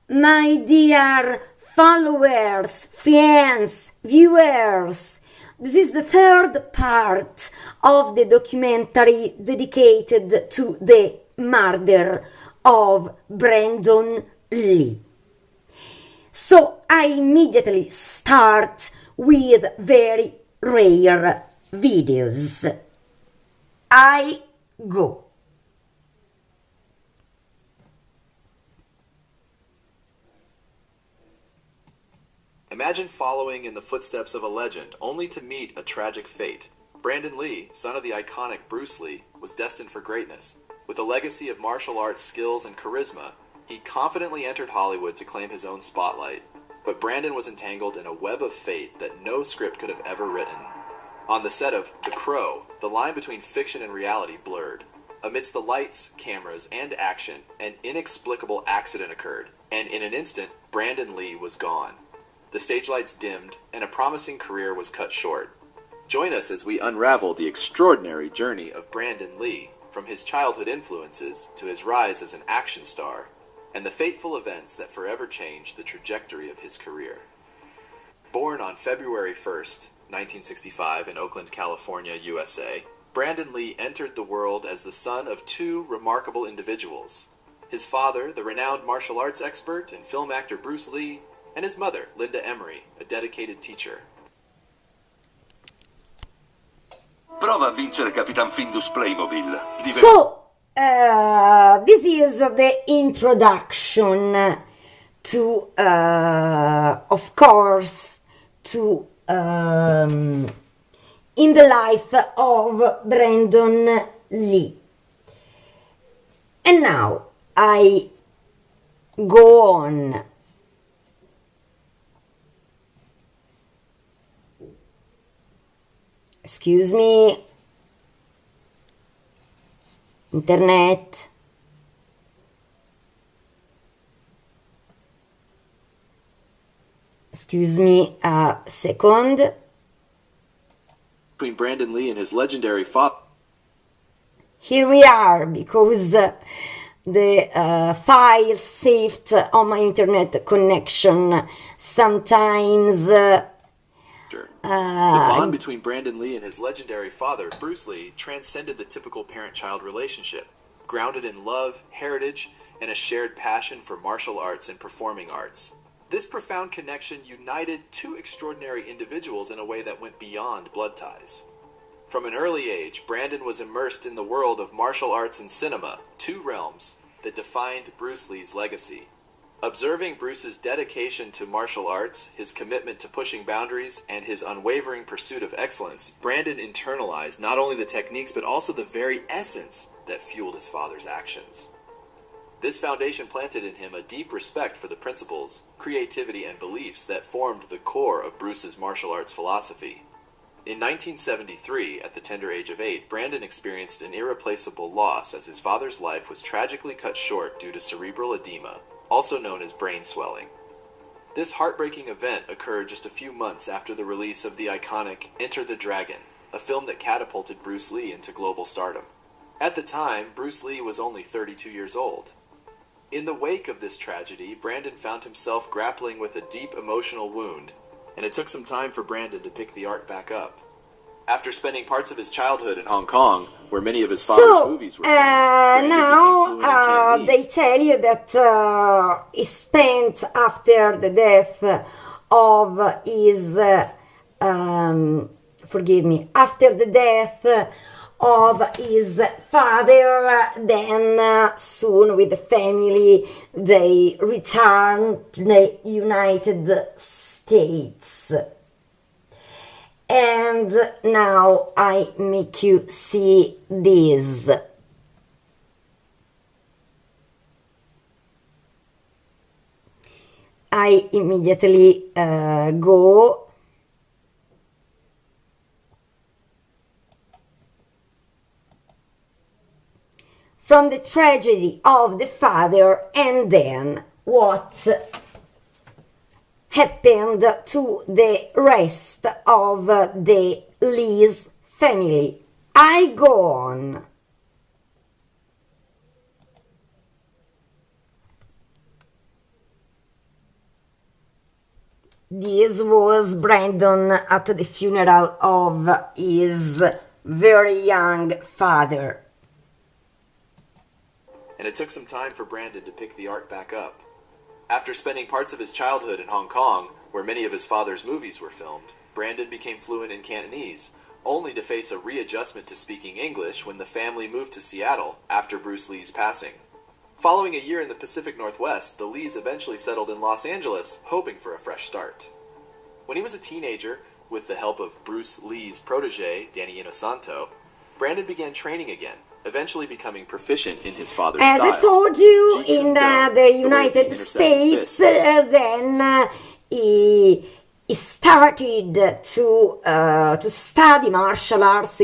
My dear followers, friends, viewers, this is the third part of the documentary dedicated to the murder of Brandon Lee. So I immediately start with very rare videos. I go. Imagine following in the footsteps of a legend, only to meet a tragic fate. Brandon Lee, son of the iconic Bruce Lee, was destined for greatness. With a legacy of martial arts skills and charisma, he confidently entered Hollywood to claim his own spotlight. But Brandon was entangled in a web of fate that no script could have ever written. On the set of The Crow, the line between fiction and reality blurred. Amidst the lights, cameras, and action, an inexplicable accident occurred, and in an instant, Brandon Lee was gone. The stage lights dimmed, and a promising career was cut short. Join us as we unravel the extraordinary journey of Brandon Lee, from his childhood influences to his rise as an action star, and the fateful events that forever changed the trajectory of his career. Born on February 1st, 1965 in Oakland, California, USA, Brandon Lee entered the world as the son of two remarkable individuals. His father, the renowned martial arts expert and film actor Bruce Lee, and his mother, Linda Emery, a dedicated teacher. Prova a vincere Capitan Findus Playmobil. So, this is the introduction to, of course, to in the life of Brandon Lee. And now I go on. Excuse me, internet. Excuse me a second. Between Brandon Lee and his legendary father. Here we are, because the file saved on my internet connection sometimes. The bond between Brandon Lee and his legendary father, Bruce Lee, transcended the typical parent-child relationship, grounded in love, heritage, and a shared passion for martial arts and performing arts. This profound connection united two extraordinary individuals in a way that went beyond blood ties. From an early age, Brandon was immersed in the world of martial arts and cinema, two realms that defined Bruce Lee's legacy. Observing Bruce's dedication to martial arts, his commitment to pushing boundaries, and his unwavering pursuit of excellence, Brandon internalized not only the techniques but also the very essence that fueled his father's actions. This foundation planted in him a deep respect for the principles, creativity, and beliefs that formed the core of Bruce's martial arts philosophy. In 1973, at the tender age of 8, Brandon experienced an irreplaceable loss as his father's life was tragically cut short due to cerebral edema, also known as brain swelling. This heartbreaking event occurred just a few months after the release of the iconic Enter the Dragon, a film that catapulted Bruce Lee into global stardom. At the time, Bruce Lee was only 32 years old. In the wake of this tragedy, Brandon found himself grappling with a deep emotional wound, and it took some time for Brandon to pick the art back up. After spending parts of his childhood in Hong Kong, where many of his father's movies were filmed, now they tell you that he spent after the death of his, after the death of his father, then soon with the family they returned to the United States. And now I make you see this. I immediately go. From the tragedy of the father, and then what happened to the rest of the Lee's family. I go on. This was Brandon at the funeral of his very young father. And it took some time for Brandon to pick the art back up. After spending parts of his childhood in Hong Kong, where many of his father's movies were filmed, Brandon became fluent in Cantonese, only to face a readjustment to speaking English when the family moved to Seattle after Bruce Lee's passing. Following a year in the Pacific Northwest, the Lees eventually settled in Los Angeles, hoping for a fresh start. When he was a teenager, with the help of Bruce Lee's protege, Danny Inosanto, Brandon began training again, eventually becoming proficient in his father's As style. I told you, Jeet in Kune Do, the way he United intersected States, fists. then he started to study martial arts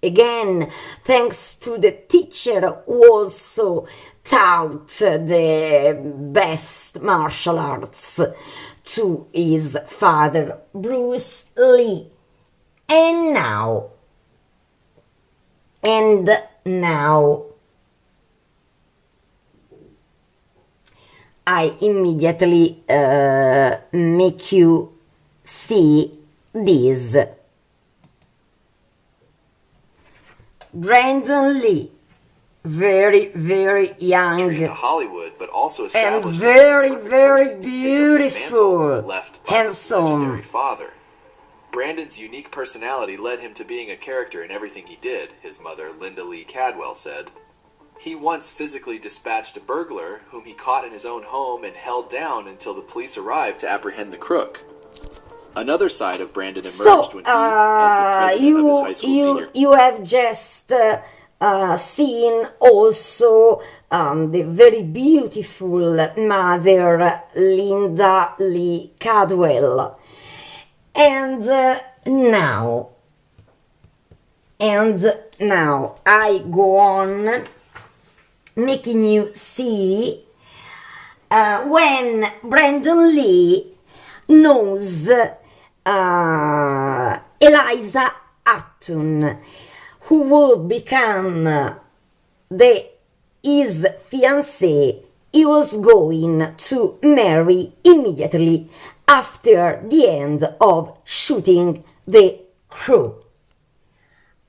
again, thanks to the teacher who also taught the best martial arts to his father, Bruce Lee. And now, I immediately make you see this. Brandon Lee, very, very young Trained to Hollywood, but also and established very, him as the perfect very person to take up the mantle beautiful, left by his legendary handsome. father. Brandon's unique personality led him to being a character in everything he did, his mother, Linda Lee Cadwell, said. He once physically dispatched a burglar whom he caught in his own home and held down until the police arrived to apprehend the crook. Another side of Brandon emerged when he, as the president of his high school senior... You have just seen also the very beautiful mother, Linda Lee Cadwell. And now I go on making you see when Brandon Lee knows Eliza Hutton, who would become his fiancée. He was going to marry immediately after the end of shooting The Crow.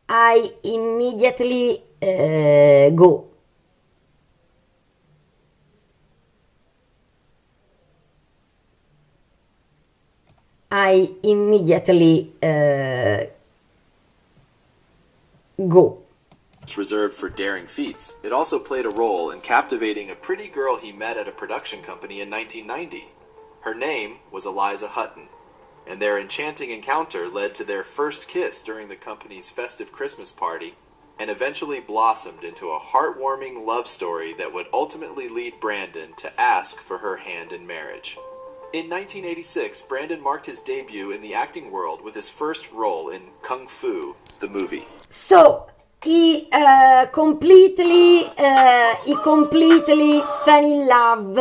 I immediately go. I immediately go. It's reserved for daring feats. It also played a role in captivating a pretty girl he met at a production company in 1990. Her name was Eliza Hutton, and their enchanting encounter led to their first kiss during the company's festive Christmas party, and eventually blossomed into a heartwarming love story that would ultimately lead Brandon to ask for her hand in marriage. In 1986, Brandon marked his debut in the acting world with his first role in Kung Fu, the movie. So he completely fell in love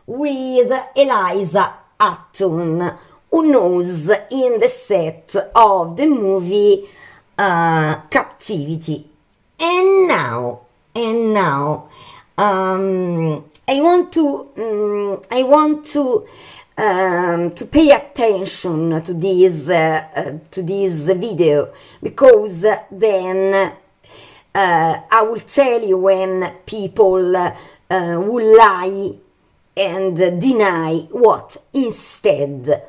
with Eliza Hutton, who knows in the set of the movie Captivity. And now, I want to pay attention to this video, because then I will tell you when people will lie and deny what instead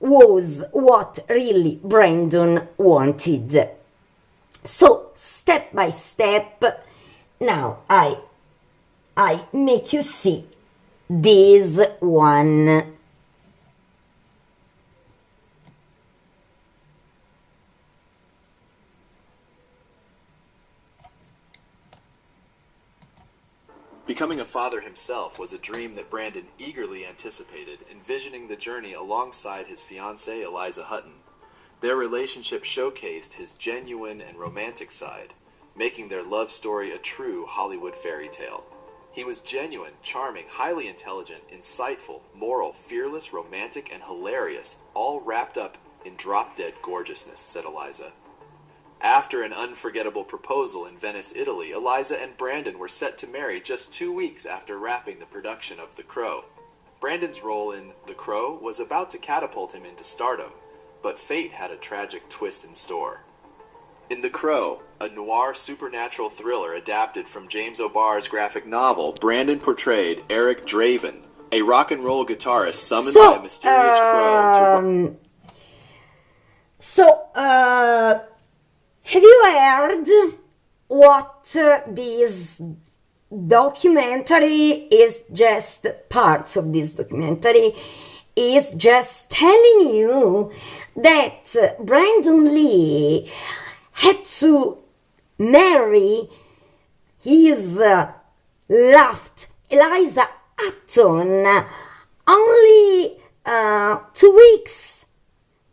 was what really Brandon wanted. So step by step, now I make you see this one. Becoming a father himself was a dream that Brandon eagerly anticipated, envisioning the journey alongside his fiancée Eliza Hutton. Their relationship showcased his genuine and romantic side, making their love story a true Hollywood fairy tale. He was genuine, charming, highly intelligent, insightful, moral, fearless, romantic, and hilarious, all wrapped up in drop-dead gorgeousness, said Eliza. After an unforgettable proposal in Venice, Italy, Eliza and Brandon were set to marry just 2 weeks after wrapping the production of The Crow. Brandon's role in The Crow was about to catapult him into stardom, but fate had a tragic twist in store. In The Crow, a noir supernatural thriller adapted from James O'Barr's graphic novel, Brandon portrayed Eric Draven, a rock and roll guitarist summoned by a mysterious crow to... have you heard what this documentary is? Just parts of this documentary is just telling you that Brandon Lee had to marry his left Eliza Hutton only 2 weeks,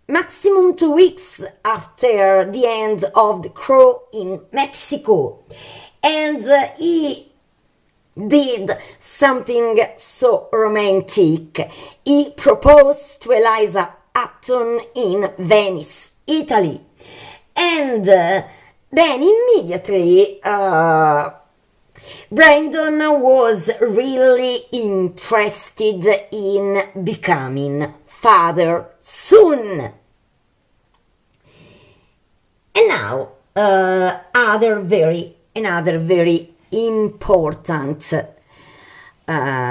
maximum 2 weeks after the end of The Crow in Mexico. And he did something so romantic. He proposed to Eliza Hutton in Venice, Italy. And then immediately Brandon was really interested in becoming father soon. And now another very important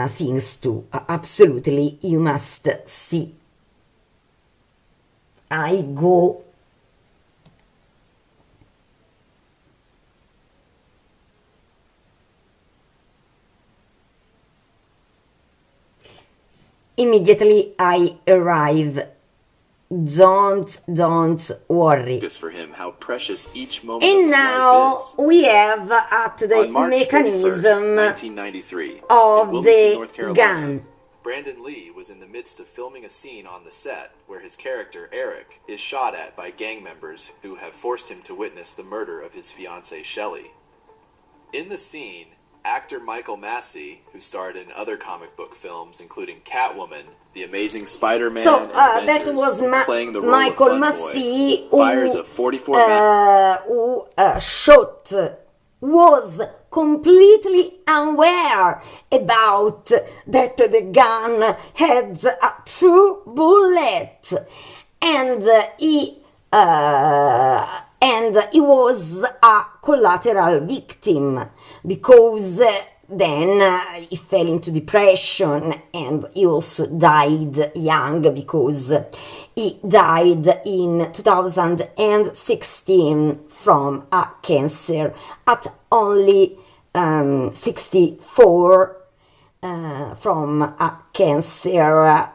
things too. Absolutely, you must see. I go immediately. I arrive. Don't worry. For him, how precious each moment and of his now life is. we have at the On March 31st, mechanism 1993, of in Wilmington, the North Carolina, gun. Brandon Lee was in the midst of filming a scene on the set where his character, Eric, is shot at by gang members who have forced him to witness the murder of his fiancée, Shelley. In the scene, actor Michael Massey, who starred in other comic book films including Catwoman, The Amazing Spider-Man, So and that Avengers, was playing the role Michael of Massey, Funboy, fires a 44 who shot, was completely unaware about that the gun had a true bullet, and he was a collateral victim, because then he fell into depression, and he also died young, because he died in 2016 from a cancer at only 64, from a cancer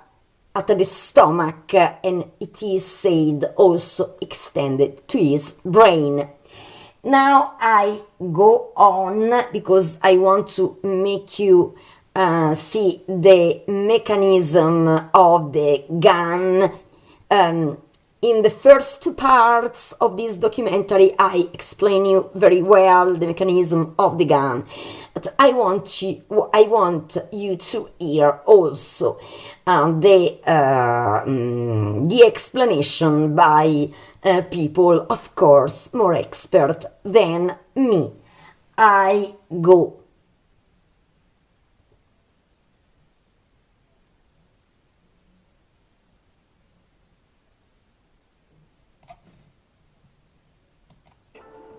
at the stomach, and it is said also extended to his brain. Now I go on because I want to make you see the mechanism of the gun. In the first 2 parts of this documentary, I explain you very well the mechanism of the gun, but I want you to hear also the explanation by people, of course, more expert than me. I go.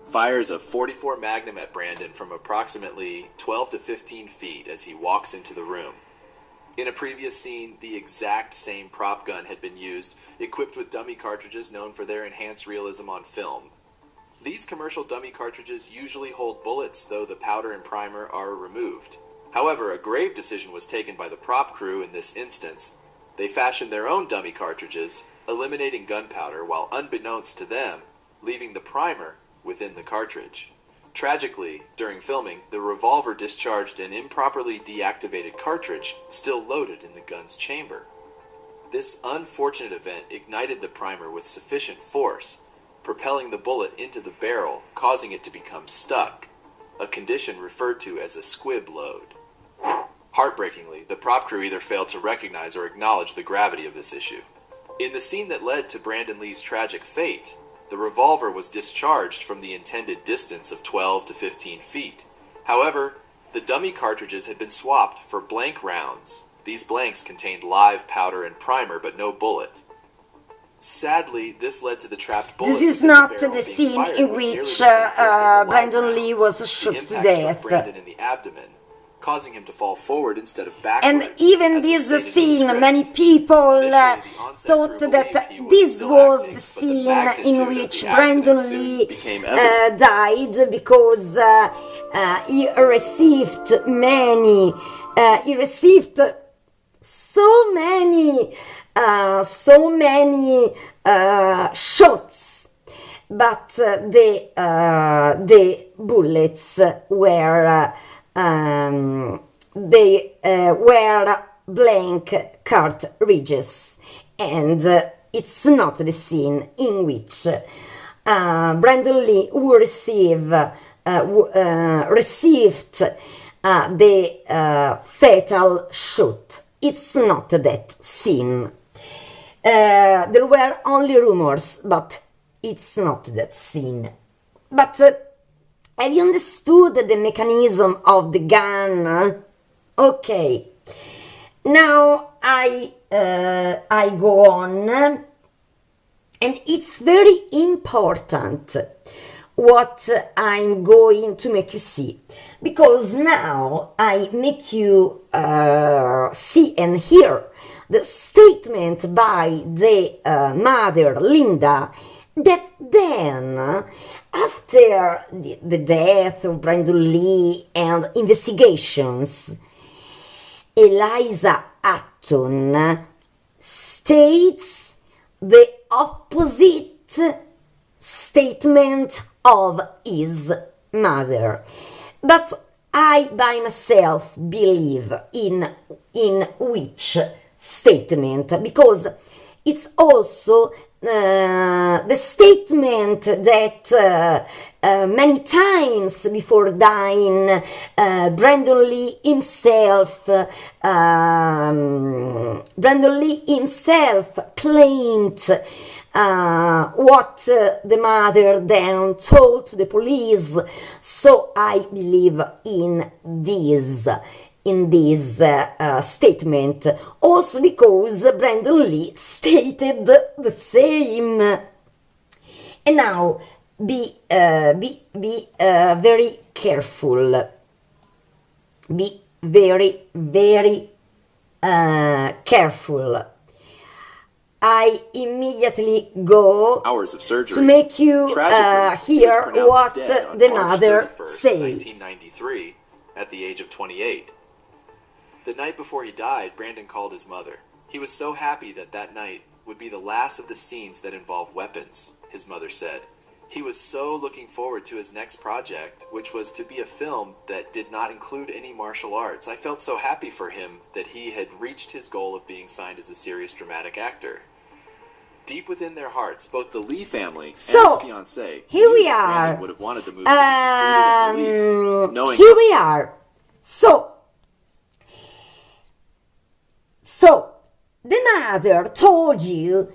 Fires a .44 Magnum at Brandon from approximately 12 to 15 feet as he walks into the room. In a previous scene, the exact same prop gun had been used, equipped with dummy cartridges known for their enhanced realism on film. These commercial dummy cartridges usually hold bullets, though the powder and primer are removed. However, a grave decision was taken by the prop crew in this instance. They fashioned their own dummy cartridges, eliminating gunpowder while, unbeknownst to them, leaving the primer within the cartridge. Tragically, during filming, the revolver discharged an improperly deactivated cartridge still loaded in the gun's chamber. This unfortunate event ignited the primer with sufficient force, propelling the bullet into the barrel, causing it to become stuck, a condition referred to as a squib load. Heartbreakingly, the prop crew either failed to recognize or acknowledge the gravity of this issue. In the scene that led to Brandon Lee's tragic fate, the revolver was discharged from the intended distance of 12 to 15 feet. However, the dummy cartridges had been swapped for blank rounds, These blanks contained live powder and primer, but no bullet. Sadly, this led to the trapped bullet. This is not the scene in which Brandon Lee was shot to death. Brandon in the abdomen, causing him to fall forward instead of backwards. And even this scene, many people thought that this was the scene in which Brandon Lee died, because he received so many shots, but the bullets were blank cartridges, and it's not the scene in which Brandon Lee received the fatal shot. It's not that scene. There were only rumors, but it's not that scene. But have you understood the mechanism of the gun? Okay. Now I go on, and it's very important what I'm going to make you see, because now I make you see and hear the statement by the mother, Linda, that then, after the death of Brandon Lee and investigations, Eliza Hutton states the opposite statement of his mother. But I by myself believe in which statement, because it's also the statement that many times before dying, Brandon Lee himself claimed what the mother then told to the police. So I believe in this statement, also because Brandon Lee stated the same. And now be very careful. Be very, very careful. I immediately go hours of surgery to make you hear what the March mother 31st, said. 1993, at the age of 28. The night before he died, Brandon called his mother. He was so happy that night would be the last of the scenes that involve weapons, his mother said. He was so looking forward to his next project, which was to be a film that did not include any martial arts. I felt so happy for him that he had reached his goal of being signed as a serious dramatic actor. Deep within their hearts, both the Lee family and his fiancée here we that are. Brandon would have wanted the movie to be completed and released, knowing here we are. So the mother told you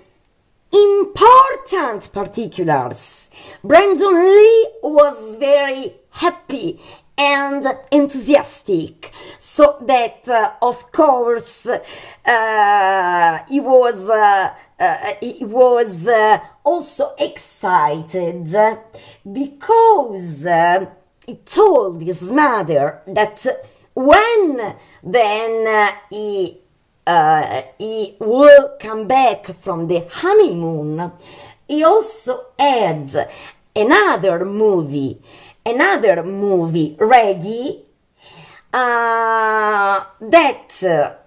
important particulars. Brandon Lee was very happy and enthusiastic, so that of course he was also excited, because he told his mother that when then he will come back from the honeymoon, he also had another movie ready, that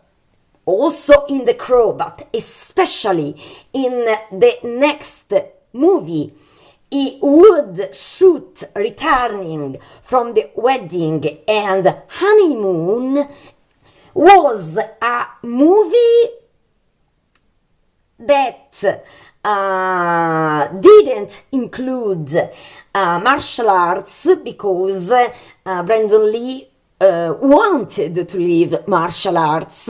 also in the crew, but especially in the next movie, he would shoot returning from the wedding and honeymoon, was a movie that didn't include martial arts, because Brandon Lee wanted to leave martial arts,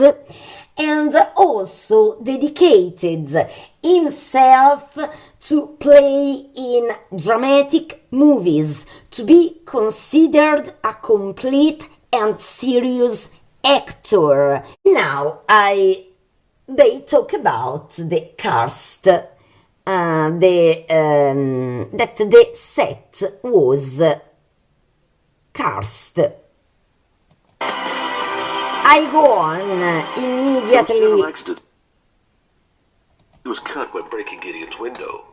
and also dedicated himself to play in dramatic movies, to be considered a complete and serious actor. Now they talk about the cast, that the set was cast. I go on immediately. He was cut when breaking Gideon's window.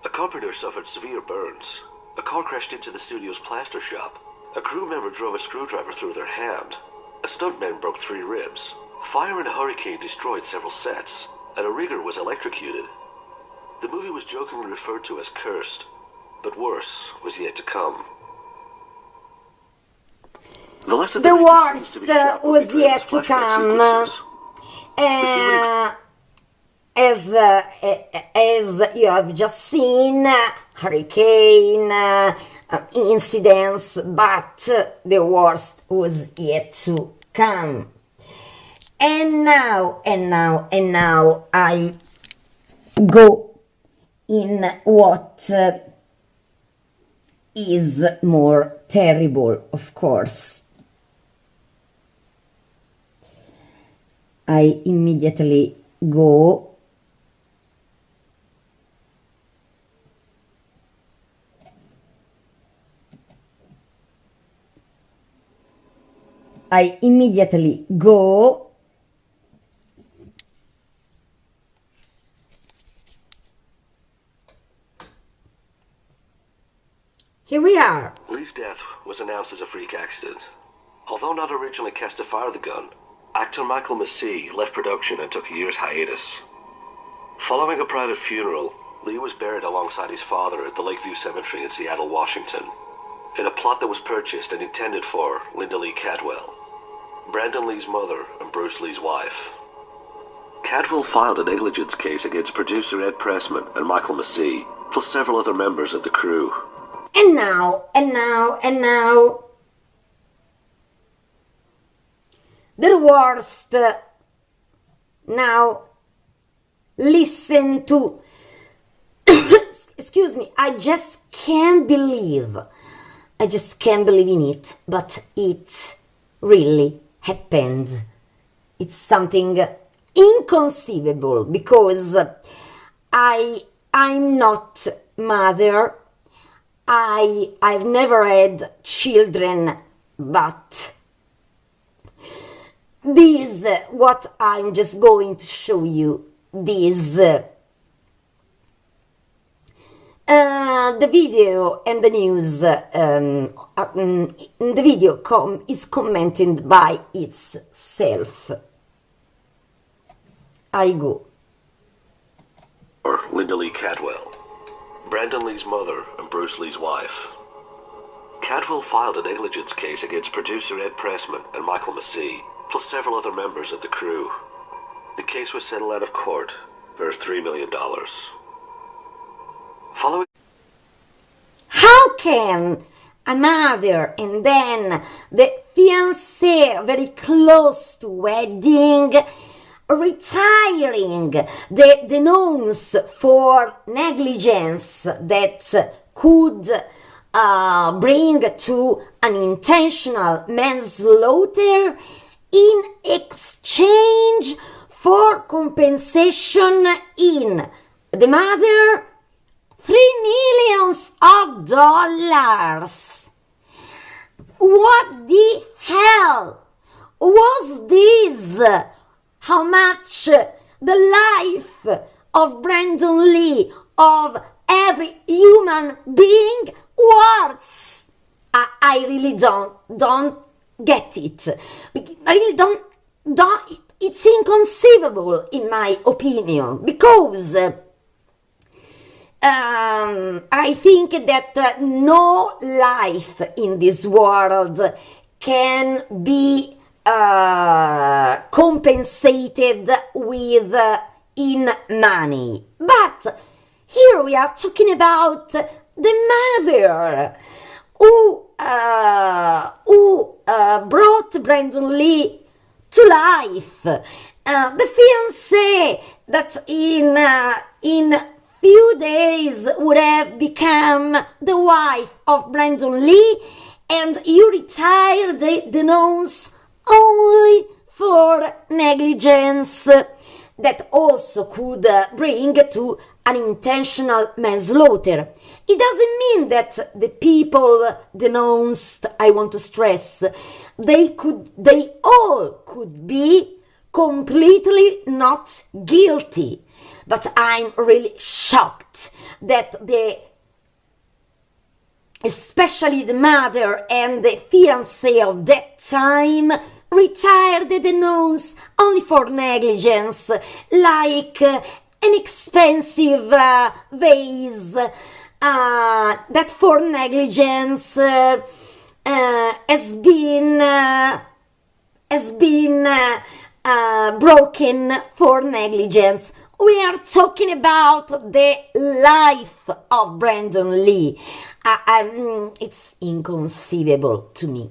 A carpenter suffered severe burns. A car crashed into the studio's plaster shop. A crew member drove a screwdriver through their hand. A stuntman broke 3 ribs. Fire and a hurricane destroyed several sets, and a rigger was electrocuted. The movie was jokingly referred to as cursed, but worse was yet to come. The worst was yet to come. As you have just seen, hurricane incidents, but the worst was yet to come. And now I go in what is more terrible, of course. I immediately go Here we are. Lee's death was announced as a freak accident. Although not originally cast to fire the gun, actor Michael Massey left production and took a year's hiatus. Following a private funeral, Lee was buried alongside his father at the Lakeview Cemetery in Seattle, Washington, in a plot that was purchased and intended for Linda Lee Cadwell, Brandon Lee's mother and Bruce Lee's wife. Cadwell filed a negligence case against producer Ed Pressman and Michael Massey, plus several other members of the crew. And now, the worst. Now, listen to, excuse me, I just can't believe in it, but it really happened. It's something inconceivable, because I'm not mother. I've never had children, but this, what I'm just going to show you, this, the video and the news, the video is commented by itself. I go. Or Linda Lee Cadwell, Brandon Lee's mother and Bruce Lee's wife. Cadwell filed a negligence case against producer Ed Pressman and Michael Massey, plus several other members of the crew. The case was settled out of court for $3 million. Following... How can a mother and then the fiancé very close to wedding retiring the denounce for negligence that could bring to an intentional manslaughter in exchange for compensation in the mother $3 million? What the hell was this? How much the life of Brandon Lee, of every human being, worth? I really don't get it. I really don't. It's inconceivable, in my opinion, because I think that no life in this world can be compensated with in money. But here we are talking about the mother who brought Brandon Lee to life, the fiancé that in few days would have become the wife of Brandon Lee, and you retired the denounce only for negligence that also could bring to unintentional manslaughter. It doesn't mean that the people denounced, I want to stress, they all could be completely not guilty. But I'm really shocked that especially the mother and the fiancé of that time retired the denounce only for negligence, like an expensive vase that for negligence has been broken for negligence. We are talking about the life of Brandon Lee. It's inconceivable to me.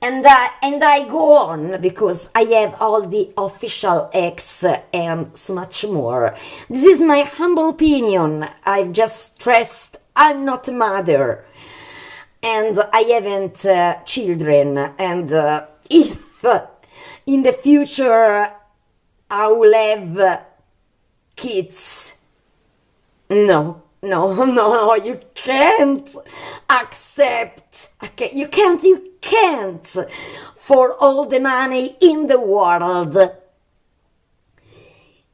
And I go on because I have all the official acts and so much more. This is my humble opinion. I've just stressed I'm not a mother. And I haven't children. And if in the future I will have kids, no, you can't accept. Okay, you can't for all the money in the world.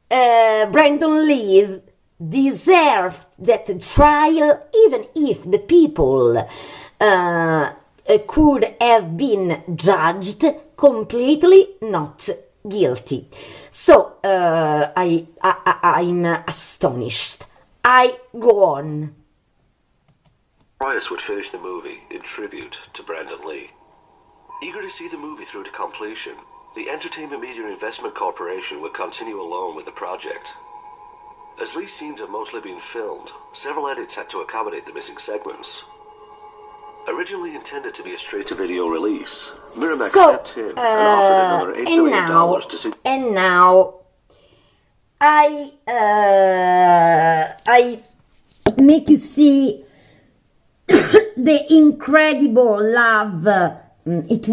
Brandon Lee deserved that trial, even if the people could have been judged completely not guilty. So I'm astonished. I go on. Royce would finish the movie in tribute to Brandon Lee. Eager to see the movie through to completion, the Entertainment Media Investment Corporation would continue alone with the project. As Lee's scenes had mostly been filmed, several edits had to accommodate the missing segments. Originally intended to be a straight-to-video release, Miramax stepped in and offered another $8 million to see. And now, I make you see the incredible love. It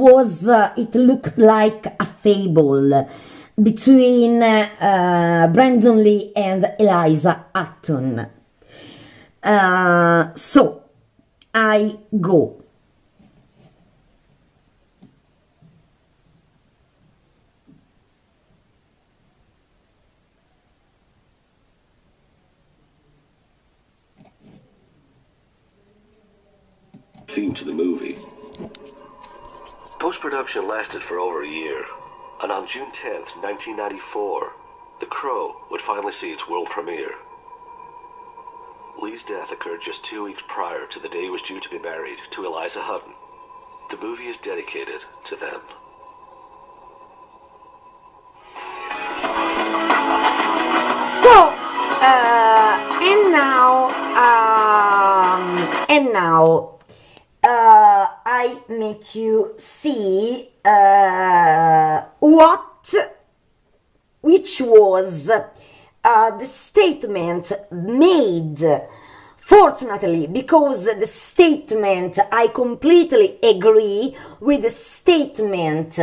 looked like a fable between Brandon Lee and Eliza Hutton. So I go. Theme to the movie. Post-production lasted for over a year, and on June 10th, 1994, The Crow would finally see its world premiere. Lee's death occurred just 2 weeks prior to the day he was due to be married to Eliza Hutton. The movie is dedicated to them. So, and now, I make you see which was the statement made. Fortunately, because the statement, I completely agree with the statement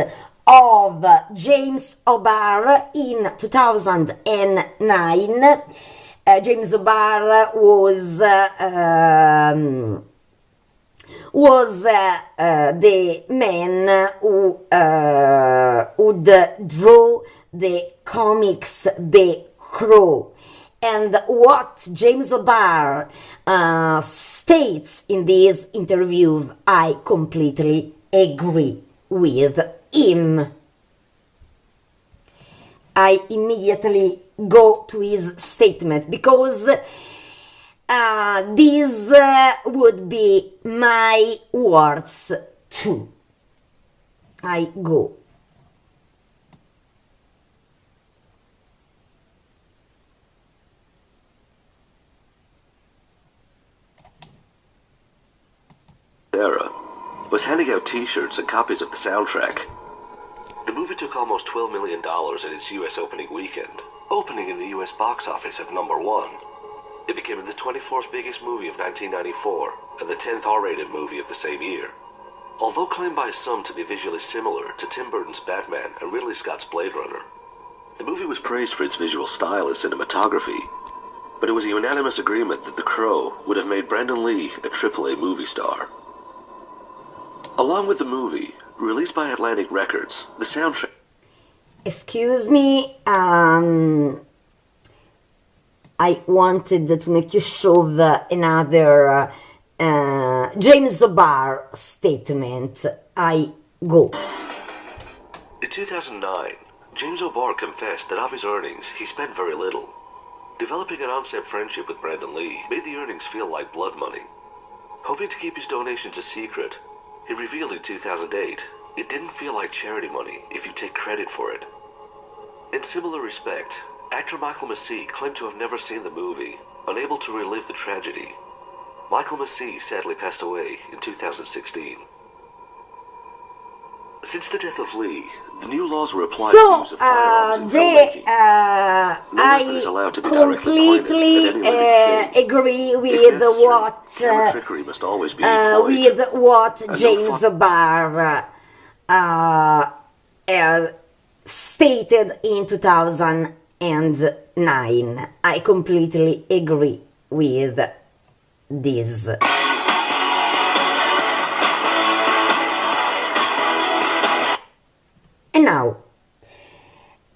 of James O'Barr in 2009. James O'Barr was the man who would draw the comics The Crow. And what James O'Barr states in this interview, I completely agree with him. I immediately go to his statement because these would be my words too. I go. Sarah was handing out t-shirts and copies of the soundtrack. The movie took almost $12 million in its US opening weekend, opening in the US box office at #1. It became the 24th biggest movie of 1994 and the 10th R-rated movie of the same year. Although claimed by some to be visually similar to Tim Burton's Batman and Ridley Scott's Blade Runner, the movie was praised for its visual style and cinematography, but it was a unanimous agreement that The Crow would have made Brandon Lee a AAA movie star. Along with the movie, released by Atlantic Records, the soundtrack... Excuse me, I wanted to make you show another James O'Barr statement. I go. In 2009, James O'Barr confessed that of his earnings, he spent very little. Developing an on-set friendship with Brandon Lee made the earnings feel like blood money. Hoping to keep his donations a secret, he revealed in 2008, it didn't feel like charity money if you take credit for it. In similar respect, actor Michael Massey claimed to have never seen the movie, unable to relive the tragedy. Michael Massey sadly passed away in 2016. Since the death of Lee, the new laws were applied to use of firearms in filmmaking. No weapon is allowed to be directly pointed at any living thing. Agree with what camera trickery must always be employed. with what James O'Barr stated in 2009. I completely agree with this.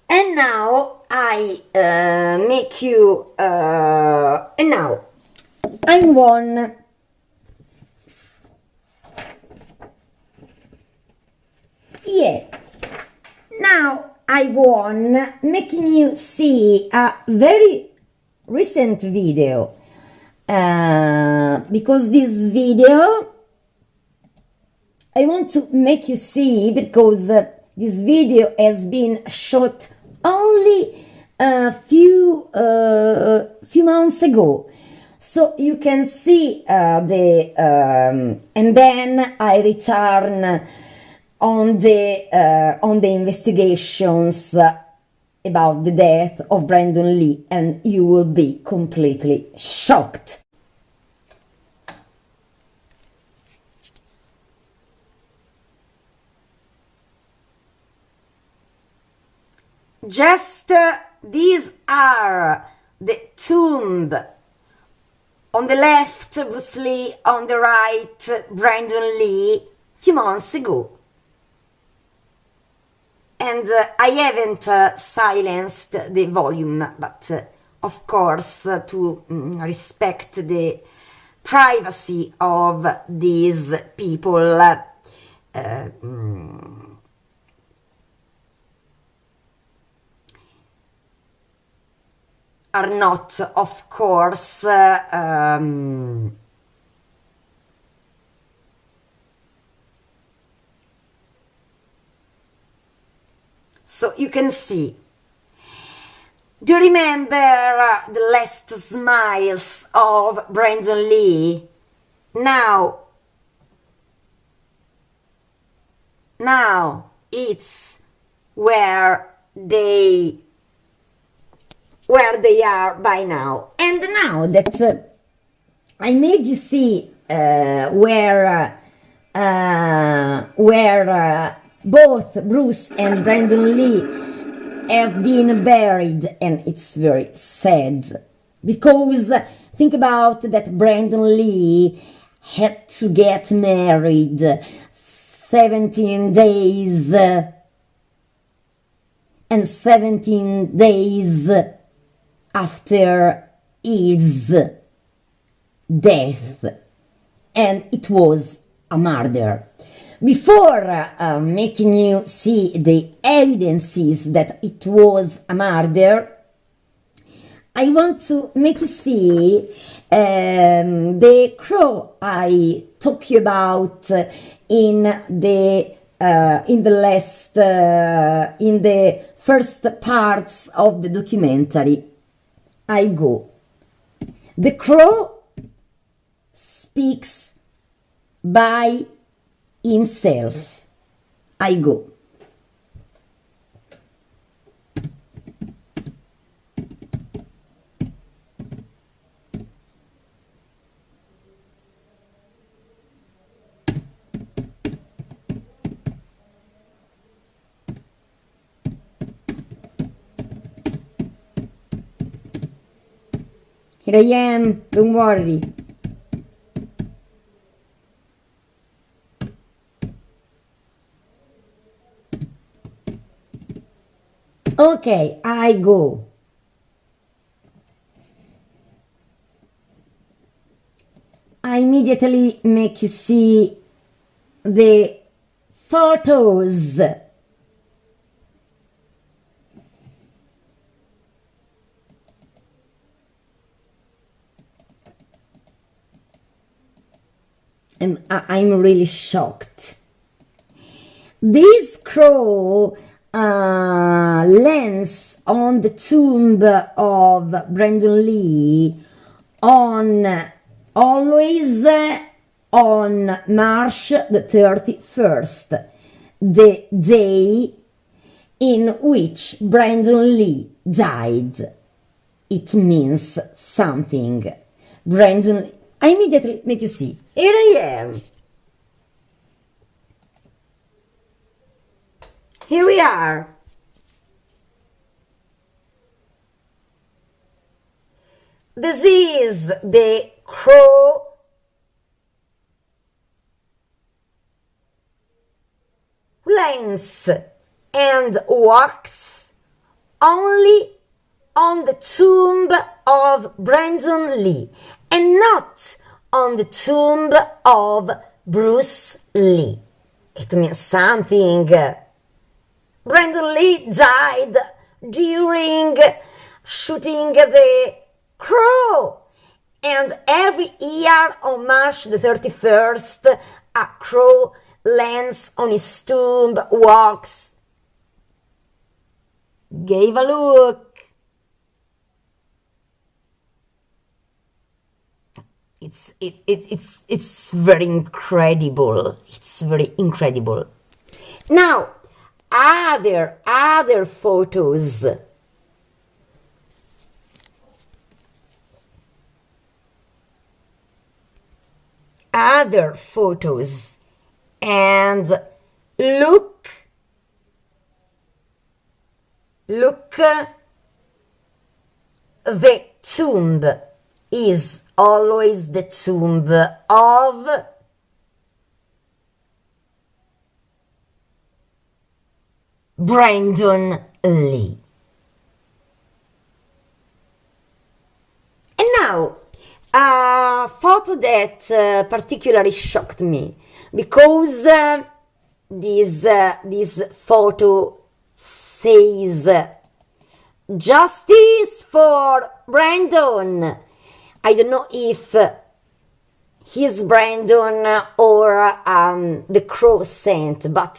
And now I make you and now I'm one. Yeah. Now I go on making you see a very recent video because this video I want to make you see because this video has been shot only a few months ago, so you can see the and then I return on the investigations about the death of Brandon Lee, and you will be completely shocked. Just these are the tomb. On the left, Bruce Lee, on the right, Brandon Lee, a few months ago. And I haven't silenced the volume, but of course to respect the privacy of these people, are not, of course, so you can see. Do you remember the last smiles of Brandon Lee? Now it's where they are by now. And now that I made you see where both Bruce and Brandon Lee have been buried, and it's very sad because think about that Brandon Lee had to get married 17 days and 17 days after his death, and it was a murder. Before making you see the evidences that it was a murder, I want to make you see the Crow I talked about in the first parts of the documentary. I go. The Crow speaks by himself. I go. Here I am, don't worry. Okay, I go. I immediately make you see the photos. I'm really shocked. This crow lands on the tomb of Brandon Lee always on March the 31st, the day in which Brandon Lee died. It means something. Brandon, I immediately make you see. Here I am. Here we are. This is the crow lands and walks only on the tomb of Brandon Lee and not on the tomb of Bruce Lee. It means something. Brandon Lee died during shooting the crow, and every year on March the 31st, a crow lands on his tomb, walks. Gave a look. It's very incredible. It's very incredible. Now, other photos. Other photos. And look, the tomb is always the tomb of Brandon Lee. And now, a photo that particularly shocked me, because this photo says justice for Brandon. I don't know if he's Brandon or the crow sent, but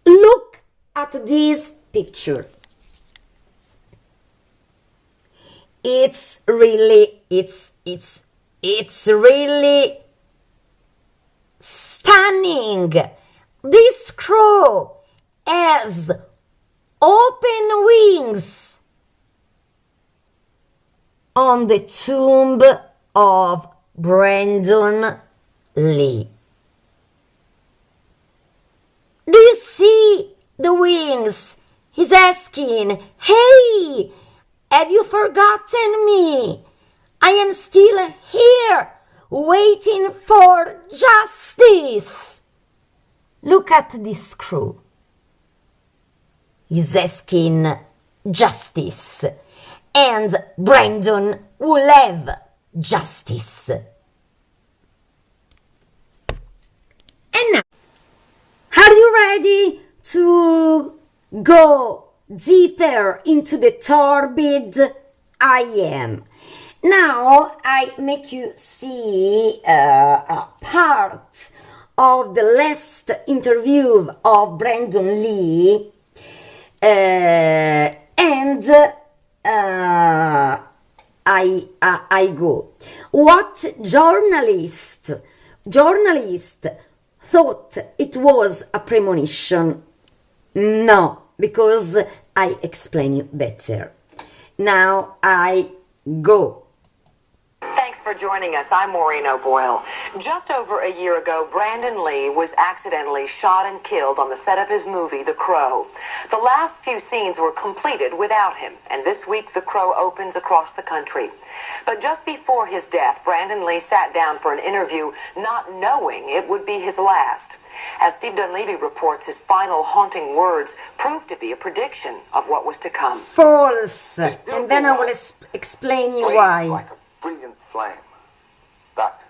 look at this picture. It's really stunning. This crow has open wings on the tomb of Brandon Lee. Do you see the wings? He's asking, hey, have you forgotten me? I am still here, waiting for justice. Look at this crow. He's asking justice, and Brandon will have justice. And now, are you ready to go deeper into the turbid? I am. Now I make you see a part of the last interview of Brandon Lee, and I go. What journalist thought it was a premonition? No, because I explain you better. Now I go. Thanks for for joining us. I'm Maureen O'Boyle. Just over a year ago, Brandon Lee was accidentally shot and killed on the set of his movie, The Crow. The last few scenes were completed without him, and this week The Crow opens across the country. But just before his death, Brandon Lee sat down for an interview, not knowing it would be his last. As Steve Dunleavy reports, his final haunting words proved to be a prediction of what was to come. False. And then I will explain you why. Like a brilliant flame. But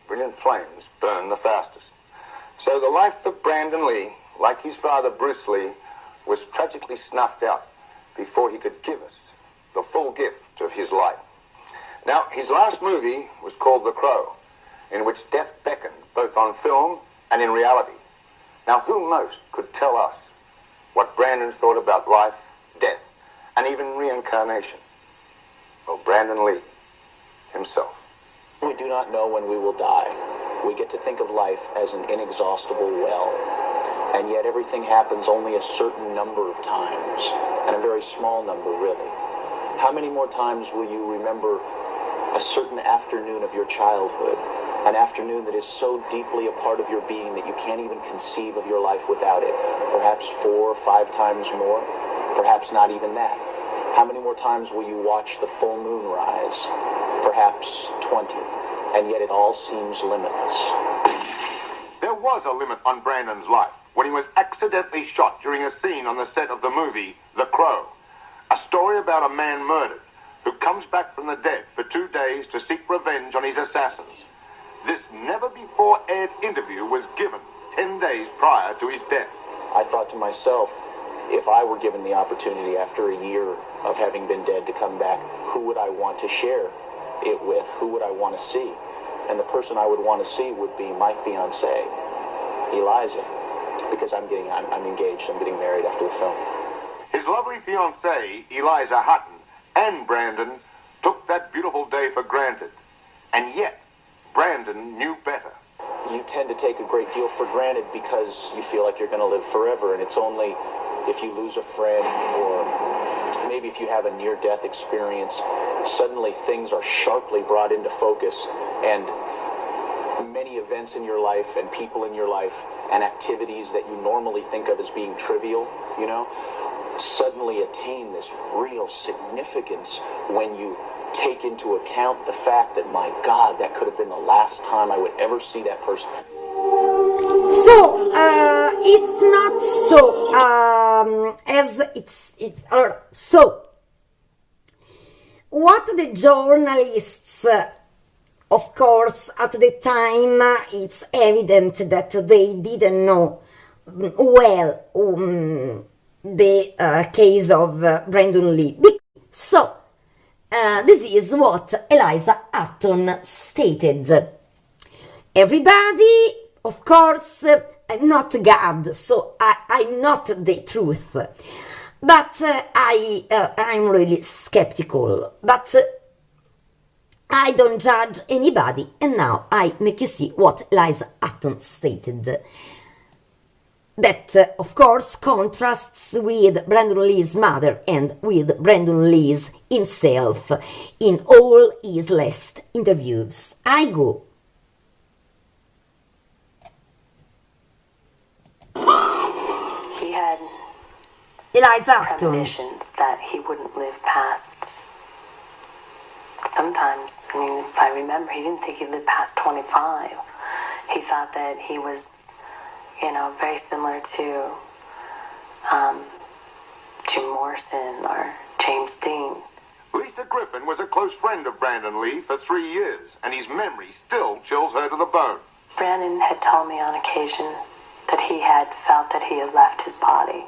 brilliant flames burn the fastest. So the life of Brandon Lee, like his father Bruce Lee, was tragically snuffed out before he could give us the full gift of his life. Now, his last movie was called The Crow, in which death beckoned both on film and in reality. Now, who most could tell us what Brandon thought about life, death, and even reincarnation? Well, Brandon Lee himself. We do not know when we will die. We get to think of life as an inexhaustible well, and yet everything happens only a certain number of times, and a very small number, really. How many more times will you remember a certain afternoon of your childhood? An afternoon that is so deeply a part of your being that you can't even conceive of your life without it. Perhaps 4 or 5 times more. Perhaps not even that. How many more times will you watch the full moon rise? Perhaps 20. And yet it all seems limitless. There was a limit on Brandon's life when he was accidentally shot during a scene on the set of the movie The Crow. A story about a man murdered who comes back from the dead for 2 days to seek revenge on his assassins. This never-before-aired interview was given 10 days prior to his death. I thought to myself, if I were given the opportunity after a year of having been dead to come back, who would I want to share it with? Who would I want to see? And the person I would want to see would be my fiancée, Eliza, because I'm engaged. I'm getting married after the film. His lovely fiancée, Eliza Hutton, and Brandon took that beautiful day for granted. And yet, Brandon knew better. You tend to take a great deal for granted because you feel like you're going to live forever, and it's only if you lose a friend or maybe if you have a near-death experience, suddenly things are sharply brought into focus, and many events in your life and people in your life and activities that you normally think of as being trivial, suddenly attain this real significance when you take into account the fact that, my God, that could have been the last time I would ever see that person. So, it's not so, as it's so, what the journalists, of course, at the time, it's evident that they didn't know well the case of Brandon Lee. So, this is what Eliza Hutton stated. Everybody, of course, I'm not God, so I'm not the truth. But I'm really skeptical. But I don't judge anybody. And now I make you see what Eliza Hutton stated. That, of course, contrasts with Brandon Lee's mother and with Brandon Lee's himself in all his last interviews. I go. He had Eliza Hutton. premonitions that he wouldn't live past. Sometimes, if I remember, he didn't think he'd live past 25. He thought that he was very similar to Jim Morrison or James Dean. Lisa Griffin was a close friend of Brandon Lee for 3 years, and his memory still chills her to the bone. Brandon had told me on occasion that he had felt that he had left his body,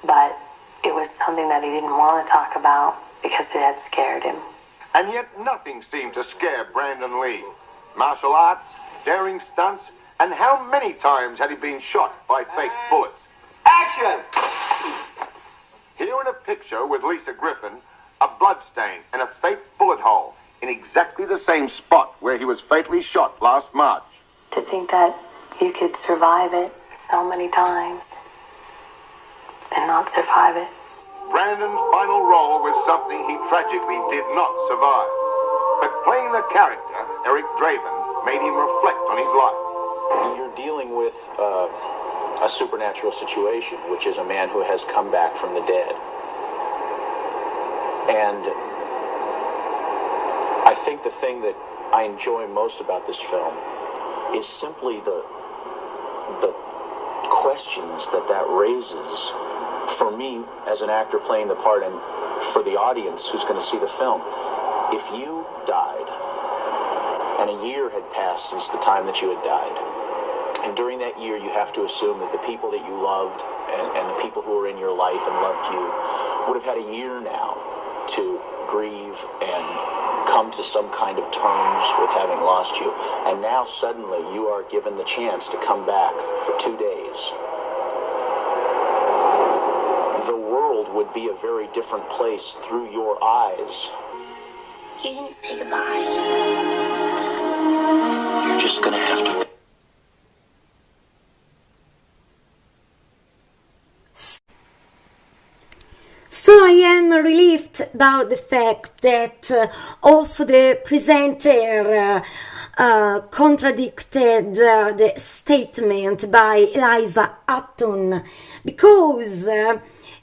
but it was something that he didn't want to talk about because it had scared him. And yet nothing seemed to scare Brandon Lee. Martial arts, daring stunts, and how many times had he been shot by fake bullets? Action! Here in a picture with Lisa Griffin, a bloodstain and a fake bullet hole in exactly the same spot where he was fatally shot last March. To think that you could survive it so many times and not survive it. Brandon's final role was something he tragically did not survive. But playing the character, Eric Draven, made him reflect on his life. You're dealing with a supernatural situation, which is a man who has come back from the dead. And I think the thing that I enjoy most about this film is simply the questions that raises for me as an actor playing the part, and for the audience who's going to see the film. If you died and a year had passed since the time that you had died, and during that year you have to assume that the people that you loved and the people who were in your life and loved you would have had a year now to grieve and come to some kind of terms with having lost you. And now suddenly you are given the chance to come back for 2 days. The world would be a very different place through your eyes. You didn't say goodbye. You're just gonna have to... So I am relieved about the fact that also the presenter contradicted the statement by Eliza Hutton, because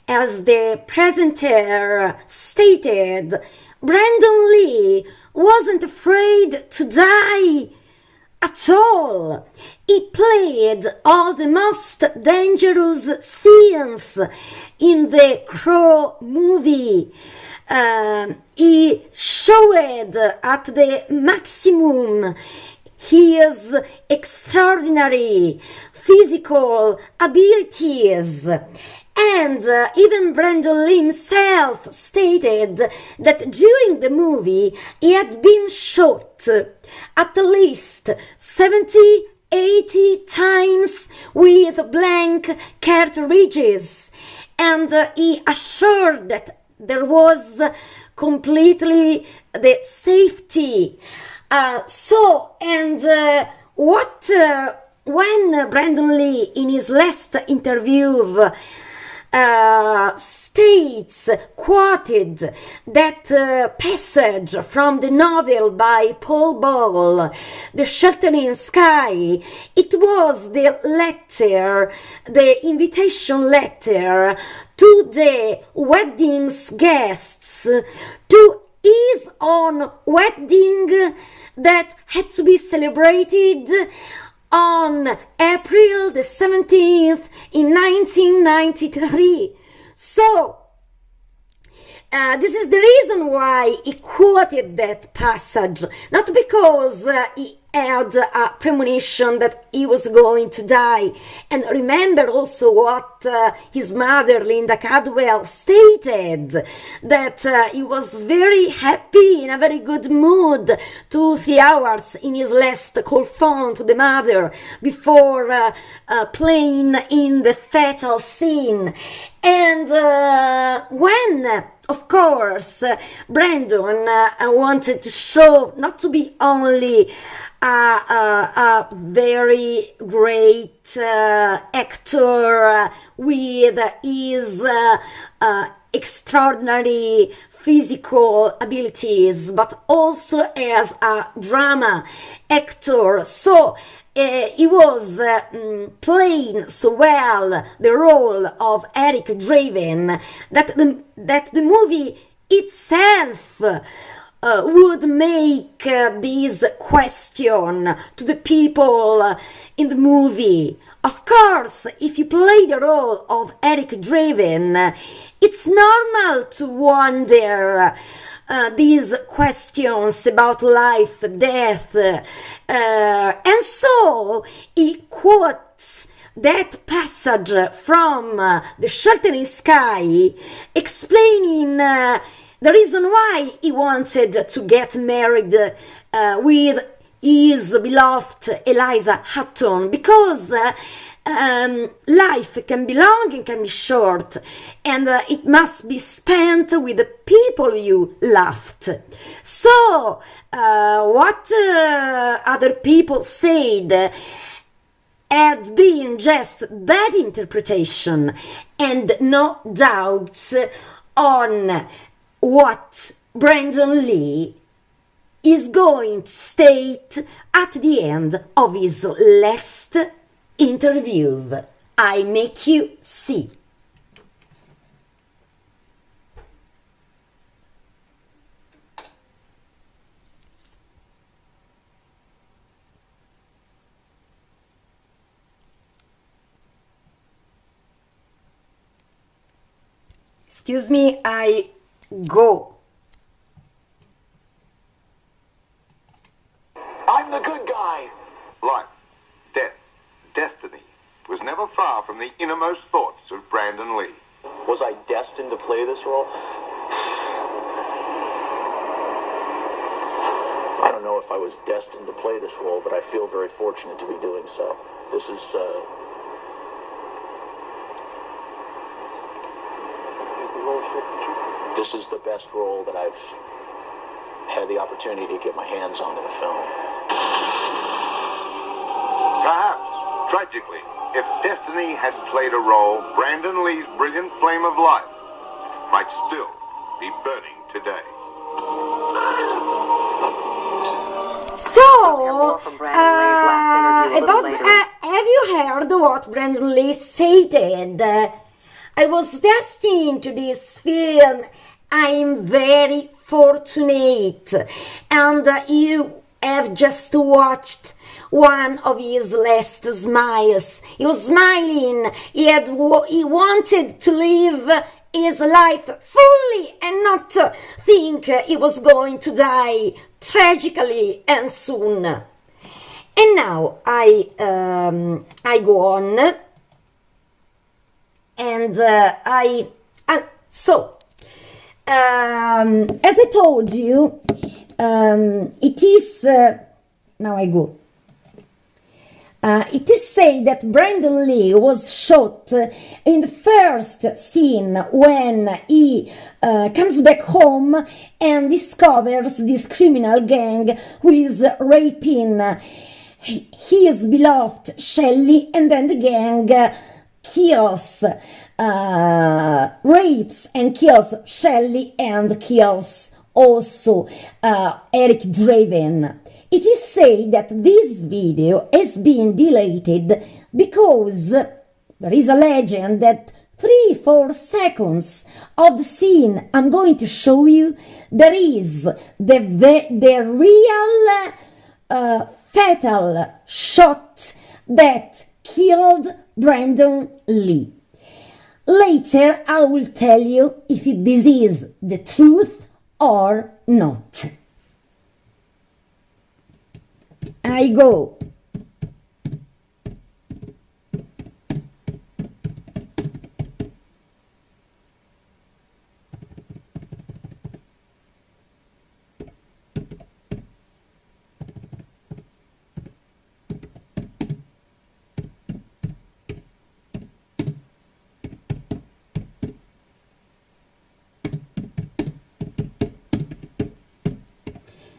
as the presenter stated, Brandon Lee wasn't afraid to die at all. He played all the most dangerous scenes in the Crow movie. He showed at the maximum his extraordinary physical abilities. And even Brandon Lee himself stated that during the movie he had been shot at least 70-80 times with blank cartridges, and he assured that there was completely the safety. When Brandon Lee in his last interview quoted that passage from the novel by Paul Ball, The Sheltering Sky, it was the invitation letter to the wedding's guests to his own wedding that had to be celebrated on April the 17th in 1993. So, this is the reason why he quoted that passage, not because he had a premonition that he was going to die. And remember also what his mother, Linda Cadwell, stated, that he was very happy, in a very good mood, 2-3 hours in his last call phone to the mother before playing in the fatal scene. And when, of course, Brandon wanted to show not to be only a very great actor with his extraordinary physical abilities, but also as a drama actor. So he was playing so well the role of Eric Draven that the movie itself would make this question to the people in the movie. Of course, if you play the role of Eric Draven, it's normal to wonder these questions about life, death, and so he quotes that passage from The Sheltering Sky, explaining the reason why he wanted to get married with his beloved Eliza Hutton, because life can be long and can be short, and it must be spent with the people you loved. So, what other people said had been just bad interpretation and no doubts on what Brandon Lee is going to state at the end of his last interview. I make you see. Excuse me, I go. I'm the good guy. Life, death, destiny was never far from the innermost thoughts of Brandon Lee. Was I destined to play this role? I don't know if I was destined to play this role, but I feel very fortunate to be doing so. This is the best role that I've had the opportunity to get my hands on in a film. Perhaps, tragically, if destiny had played a role, Brandon Lee's brilliant flame of life might still be burning today. So, have you heard what Brandon Lee stated? I was destined to this film. I'm very fortunate, and you have just watched one of his last smiles. He was smiling. He wanted to live his life fully and not think he was going to die tragically and soon. And now I go on, and as I told you, it is now I go. It is said that Brandon Lee was shot in the first scene when he comes back home and discovers this criminal gang who is raping his beloved Shelley, and then the gang kills, rapes and kills Shelley and kills also Eric Draven. It is said that this video has been deleted because there is a legend that 3-4 seconds of the scene I'm going to show you, there is the real fatal shot that killed Brandon Lee. Later I will tell you if this is the truth or not. I go.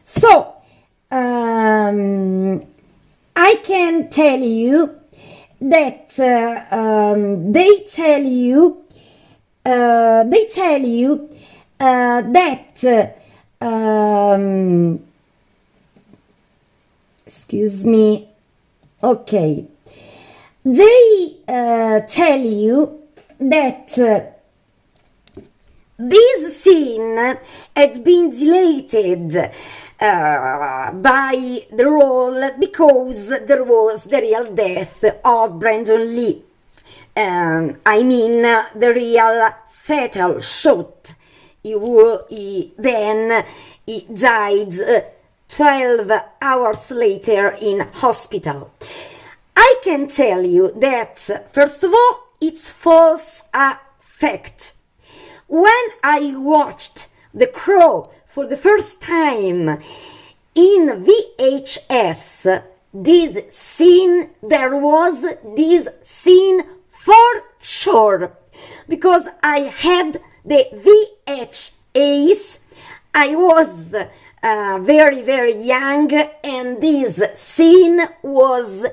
So, I can tell you that they tell you that excuse me. Okay, they tell you that this scene had been deleted by the role because there was the real death of Brandon Lee. I mean, the real fatal shot. He died 12 hours later in hospital. I can tell you that, first of all, it's false fact. When I watched The Crow for the first time in VHS, there was this scene for sure, because I had the VHS. I was very, very young, and this scene was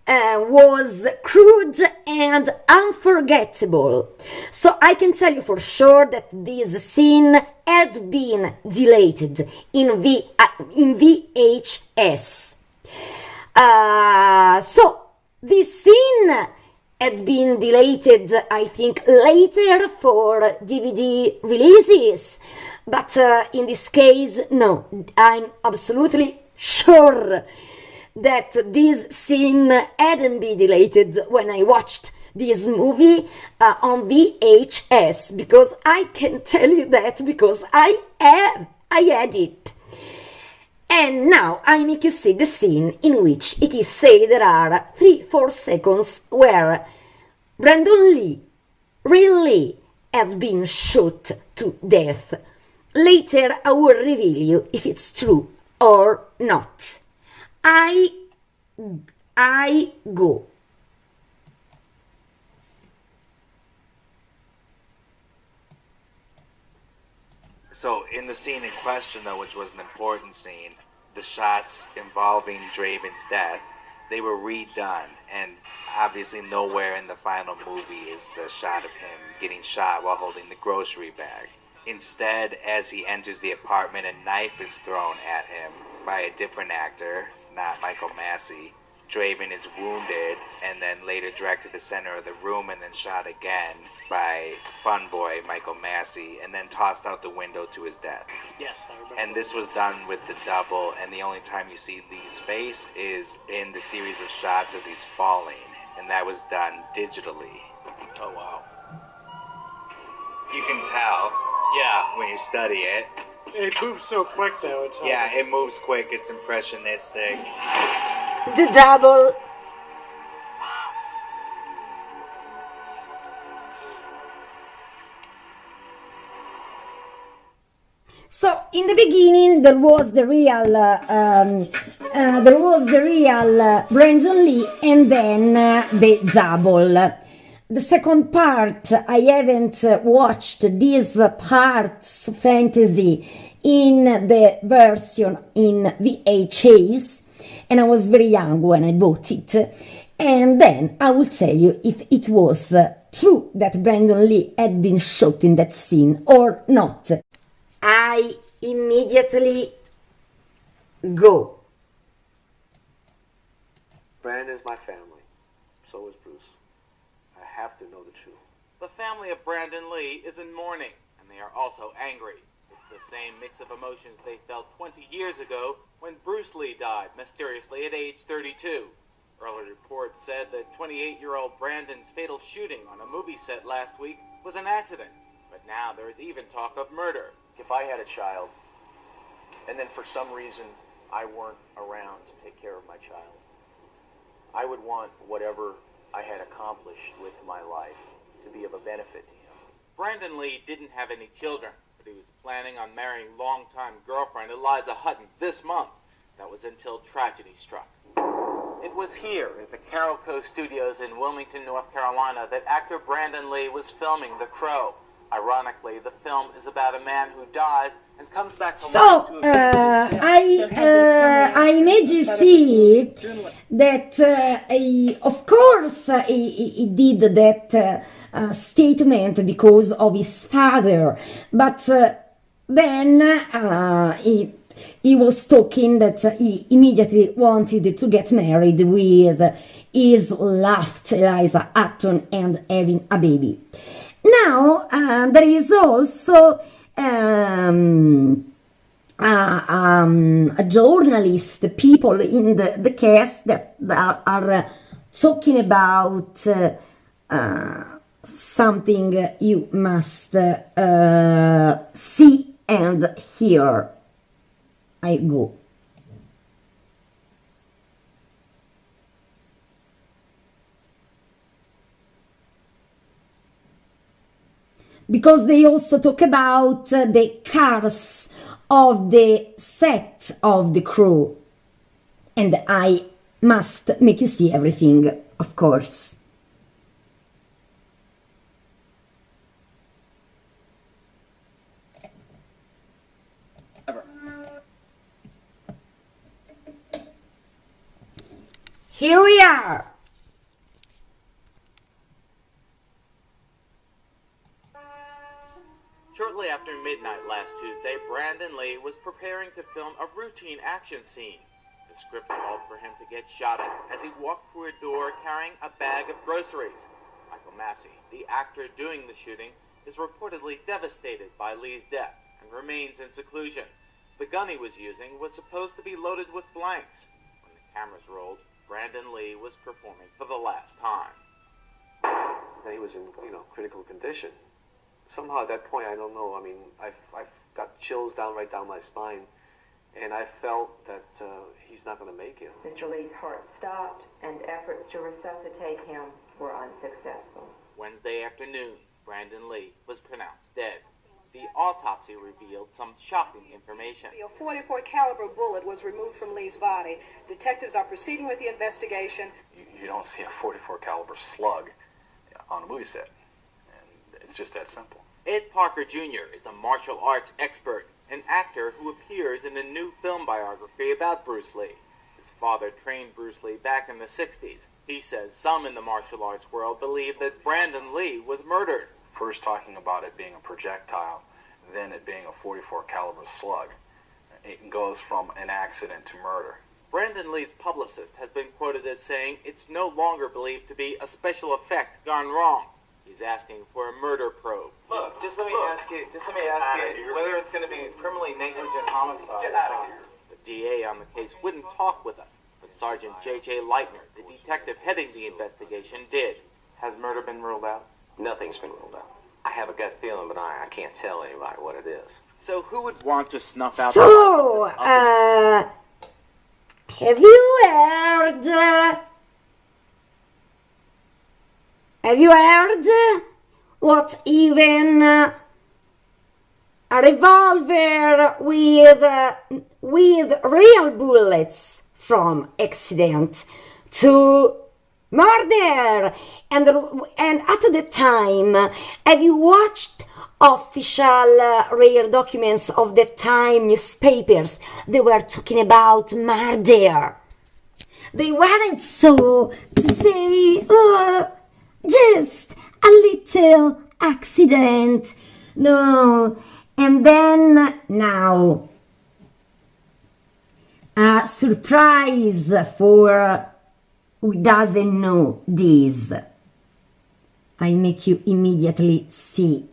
was crude and unforgettable. So I can tell you for sure that this scene had been deleted in VHS. So this scene had been deleted, I think, later for DVD releases. But in this case, no, I'm absolutely sure that this scene hadn't been deleted when I watched this movie on VHS, because I can tell you that because I had it. And now I make you see the scene in which it is said there are 3-4 seconds where Brandon Lee really had been shot to death. Later I will reveal you if it's true or not. I go. So in the scene in question, though, which was an important scene, the shots involving Draven's death, they were redone, and obviously nowhere in the final movie is the shot of him getting shot while holding the grocery bag. Instead, as he enters the apartment, a knife is thrown at him by a different actor, not Michael Massey. Draven is wounded and then later dragged to the center of the room and then shot again by fun boy Michael Massey and then tossed out the window to his death. Yes, I remember. And this was done with the double, and the only time you see Lee's face is in the series of shots as he's falling, and that was done digitally. Oh, wow. You can tell, Yeah. when you study it. It moves so quick, though. It's Yeah, it moves quick, it's impressionistic. The double. So in the beginning there was the real Brandon Lee, and then the double. The second part, I haven't watched these parts fantasy in the version in VHS, and I was very young when I bought it. And then I will tell you if it was true that Brandon Lee had been shot in that scene or not. I immediately go. Brandon's my family. So is Bruce. I have to know the truth. The family of Brandon Lee is in mourning, and they are also angry. It's the same mix of emotions they felt 20 years ago when Bruce Lee died mysteriously at age 32. Early reports said that 28-year-old Brandon's fatal shooting on a movie set last week was an accident, but now there is even talk of murder. If I had a child, and then for some reason I weren't around to take care of my child, I would want whatever I had accomplished with my life to be of a benefit to him. Brandon Lee didn't have any children, but he was planning on marrying longtime girlfriend Eliza Hutton this month. That was until tragedy struck. It was here at the Carol Co. Studios in Wilmington, North Carolina, that actor Brandon Lee was filming The Crow. Ironically, the film is about a man who dies and comes back to life. So I made you see that of course he did that statement because of his father, but then he was talking that he immediately wanted to get married with his loved Eliza Hutton and having a baby. Now there is also a journalist, people in the cast that are talking about something you must see and hear. I go. Because they also talk about the cars of the set of The Crow. And I must make you see everything, of course. Here we are. Shortly after midnight last Tuesday, Brandon Lee was preparing to film a routine action scene. The script called for him to get shot at as he walked through a door carrying a bag of groceries. Michael Massey, the actor doing the shooting, is reportedly devastated by Lee's death and remains in seclusion. The gun he was using was supposed to be loaded with blanks. When the cameras rolled, Brandon Lee was performing for the last time. He was in, critical condition. Somehow at that point, I don't know, I've got chills right down my spine, and I felt that he's not going to make it. Mr. Lee's heart stopped, and efforts to resuscitate him were unsuccessful. Wednesday afternoon, Brandon Lee was pronounced dead. The autopsy revealed some shocking information. A 44 caliber bullet was removed from Lee's body. Detectives are proceeding with the investigation. You don't see a 44 caliber slug on a movie set. And it's just that simple. Ed Parker Jr. is a martial arts expert, an actor who appears in a new film biography about Bruce Lee. His father trained Bruce Lee back in the 60s. He says some in the martial arts world believe that Brandon Lee was murdered. First talking about it being a projectile, then it being a 44 caliber slug. It goes from an accident to murder. Brandon Lee's publicist has been quoted as saying it's no longer believed to be a special effect gone wrong. He's asking for a murder probe. Look, just let me ask you whether it's going to be criminally negligent homicide. Get out of here. The DA on the case wouldn't talk with us, but Sergeant J.J. Leitner, the detective heading the investigation, did. Has murder been ruled out? Nothing's been ruled out. I have a gut feeling, but I can't tell anybody what it is. So who would want to snuff out So, have you heard what even a revolver with real bullets from accident to murder? And at the time, have you watched official rare documents of the time newspapers? They were talking about murder. They weren't so to say, just a little accident. No. And then now, a surprise for who doesn't know this. I make you immediately see.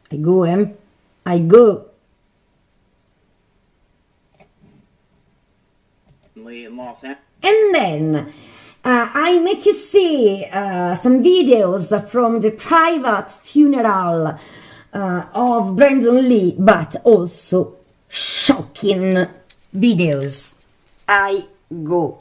I go. And then I make you see some videos from the private funeral of Brandon Lee, but also shocking videos. I go.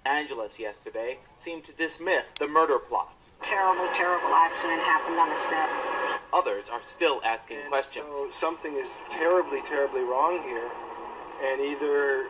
Angeles yesterday seemed to dismiss the murder plots. Terrible, terrible accident happened on the step. Others are still asking questions. So something is terribly, terribly wrong here. And either,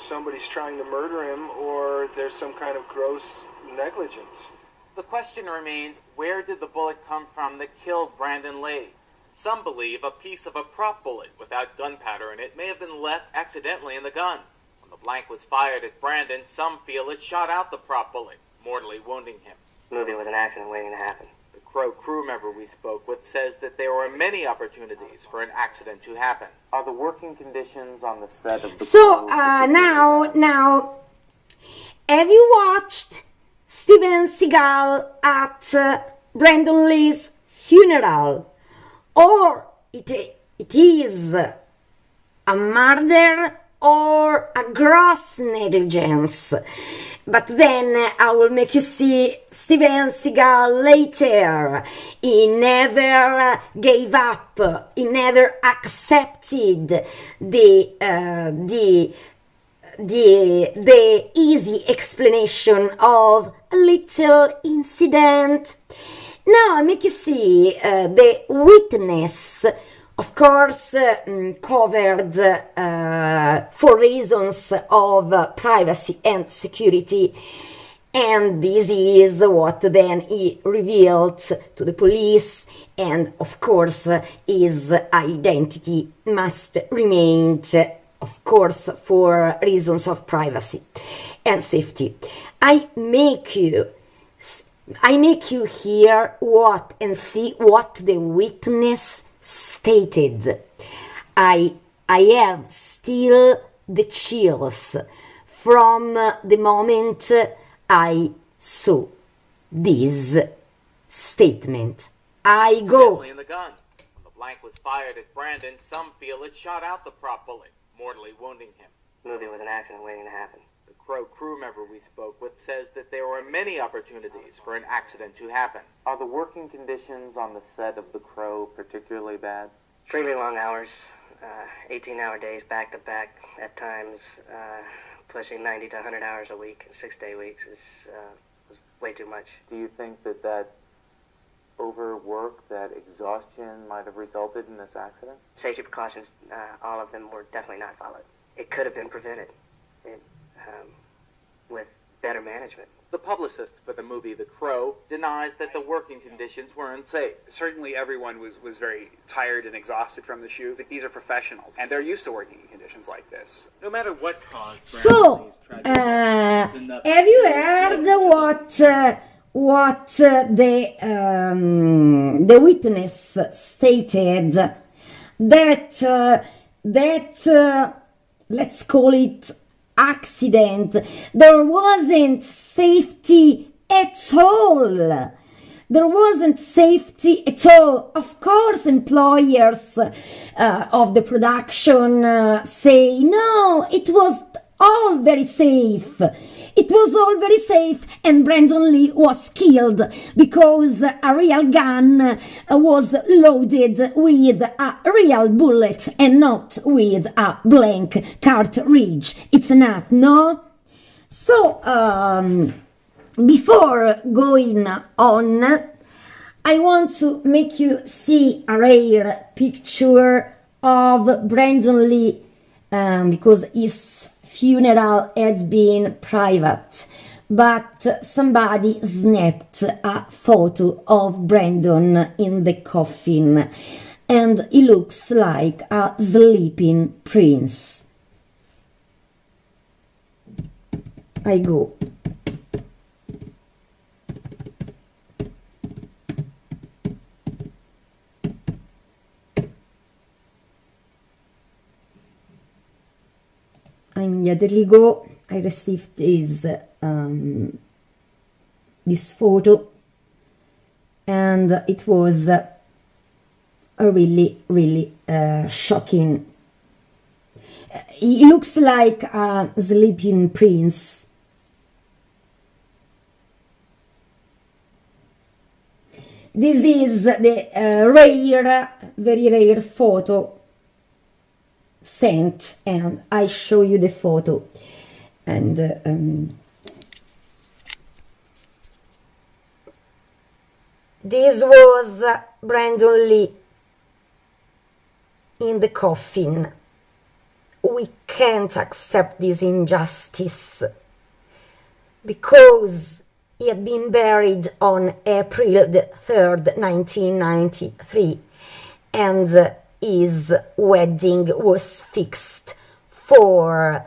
somebody's trying to murder him or there's some kind of gross negligence. The question remains, where did the bullet come from that killed Brandon Lee? Some believe a piece of a prop bullet without gunpowder in it may have been left accidentally in the gun. When the blank was fired at Brandon, some feel it shot out the prop bullet, mortally wounding him. The movie was an accident waiting to happen. The Crow crew member we spoke with says that there were many opportunities for an accident to happen. Are the working conditions on the set of the now, have you watched Steven Seagal at Brandon Lee's funeral? Or it is a murder or a gross negligence? But then I will make you see Steven Seagal later. He never gave up. He never accepted the easy explanation of a little incident. Now I make you see the witness, of course, covered for reasons of privacy and security. And this is what then he revealed to the police, and of course his identity must remain, of course, for reasons of privacy and safety. I make you hear what and see what the witness stated. I have still the chills from the moment I saw this statement. I go. Definitely in the gun. When the blank was fired at Brandon, some feel it shot out the prop bullet, mortally wounding him. The movie was an accident waiting to happen. The Crow crew member we spoke with says that there were many opportunities for an accident to happen. Are the working conditions on the set of The Crow particularly bad? Extremely long hours, 18-hour days back to back at times, pushing 90 to 100 hours a week, 6-day weeks was way too much. Do you think that overwork, that exhaustion might have resulted in this accident? Safety precautions, all of them were definitely not followed. It could have been prevented with better management. The publicist for the movie The Crow denies that the working conditions were unsafe. Certainly everyone was very tired and exhausted from the shoot. These are professionals, and they're used to working in conditions like this. No matter what caused So, have you heard what the witness stated? That let's call it accident. There wasn't safety at all. There wasn't safety at all. Of course, employers of the production say, no, it was all very safe. It was all very safe, and Brandon Lee was killed because a real gun was loaded with a real bullet and not with a blank cartridge. It's enough, no? So, before going on, I want to make you see a rare picture of Brandon Lee because his funeral had been private, but somebody snapped a photo of Brandon in the coffin, and he looks like a sleeping prince. I go. I immediately go. I received this photo, and it was a really shocking. He looks like a sleeping prince. This is the very rare photo sent, and I show you the photo. And this was Brandon Lee in the coffin. We can't accept this injustice because he had been buried on April the 3rd, 1993, and his wedding was fixed for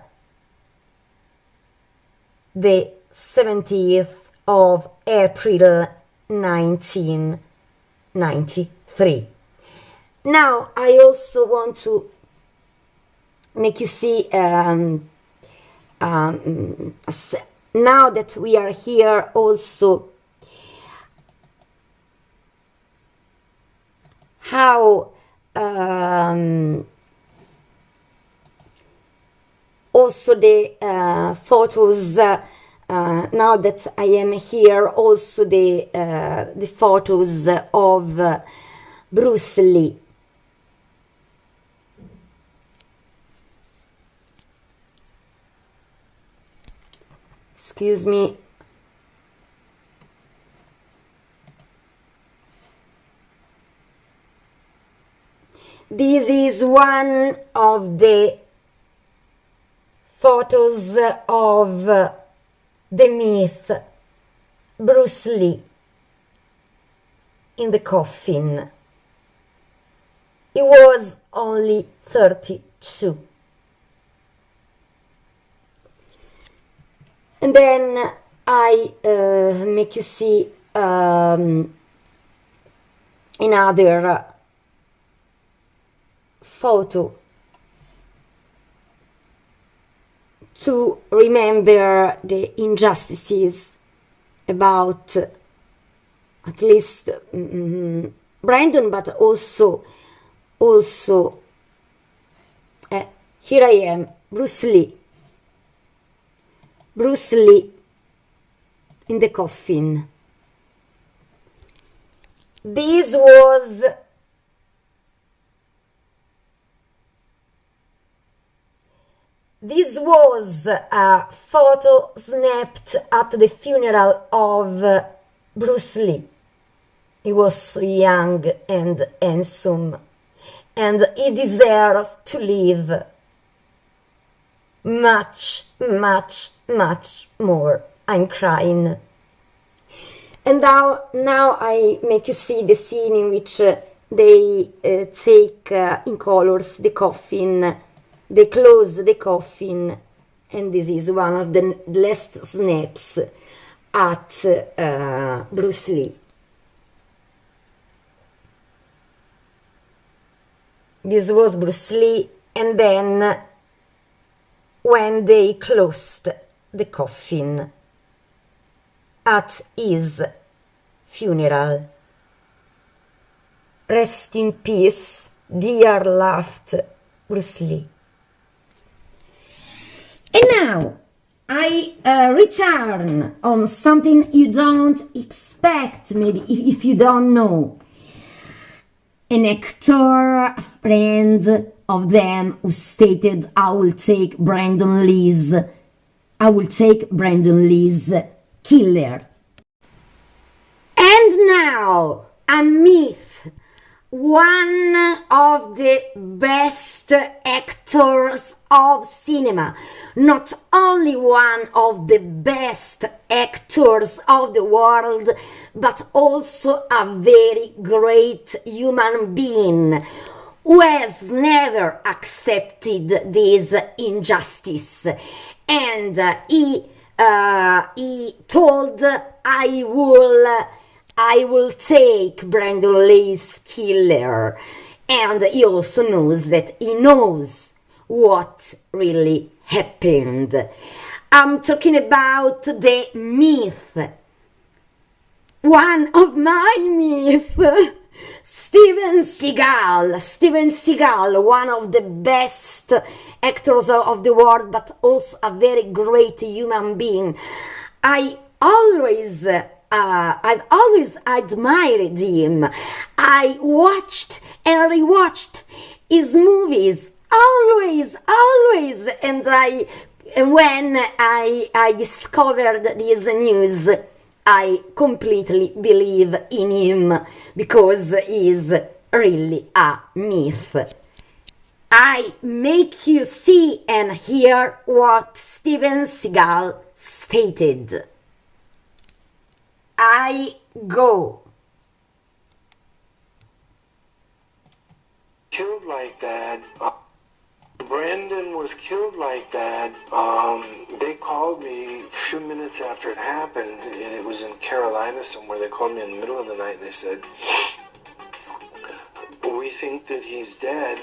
the 17th of April 1993. Now I also want to make you see, now that we are here, also how also the photos, now that I am here, also the photos of Bruce Lee. Excuse me. This is one of the photos of the myth Bruce Lee in the coffin. He was only 32. And then I make you see another photo to remember the injustices about at least Brandon, but also here I am, Bruce Lee in the coffin. This was a photo snapped at the funeral of Bruce Lee. He was so young and handsome, and he deserved to live much, much, much more. I'm crying. And now I make you see the scene in which they take in colors the coffin, they close the coffin, and this is one of the last snaps at Bruce Lee. This was Bruce Lee, and then when they closed the coffin at his funeral. Rest in peace, dear loved Bruce Lee. And now I return on something you don't expect, maybe if you don't know. An actor, a friend of them, who stated, I will take Brandon Lee's killer. And now, a myth. One of the best actors of cinema, not only one of the best actors of the world, but also a very great human being who has never accepted this injustice. And he told, I will take Brandon Lee's killer. And he also knows that he knows what really happened. I'm talking about the myth. One of my myths. Steven Seagal, one of the best actors of the world, but also a very great human being. I've always admired him. I watched and rewatched his movies, always, and when I discovered this news, I completely believe in him, because he's really a myth. I make you see and hear what Steven Seagal stated. I go. Killed like that. Brandon was killed like that. They called me a few minutes after it happened, and it was in Carolina somewhere. They called me in the middle of the night and they said, we think that he's dead,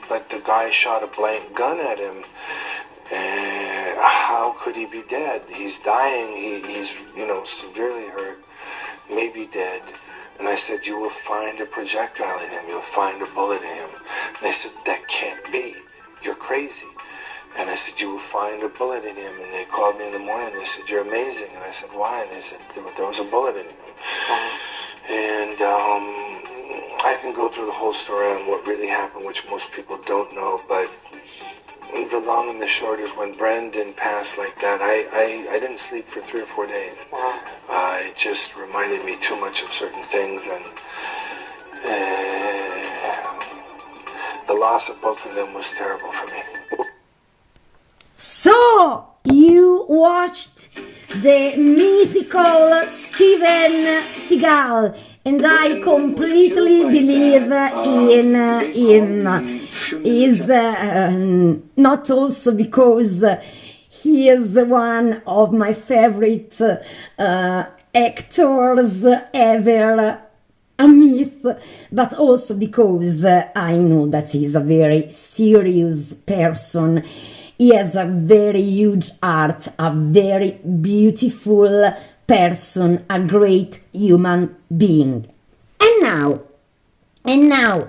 but the guy shot a blank gun at him. How could he be dead? He's dying. He's severely hurt, maybe dead. And I said, you will find a projectile in him. You'll find a bullet in him. And they said, that can't be. You're crazy. And I said, you will find a bullet in him. And they called me in the morning and they said, you're amazing. And I said, why? And they said, there was a bullet in him. And I can go through the whole story on what really happened, which most people don't know. But the long and the short is, when Brandon passed like that, I didn't sleep for 3 or 4 days. It just reminded me too much of certain things. And the loss of both of them was terrible for me. So, you watched the mythical Steven Seagal, and I completely believe in him. Is not also because he is one of my favorite actors ever, a myth, but also because I know that he's a very serious person. He has a very huge heart, a very beautiful person, a great human being. And now,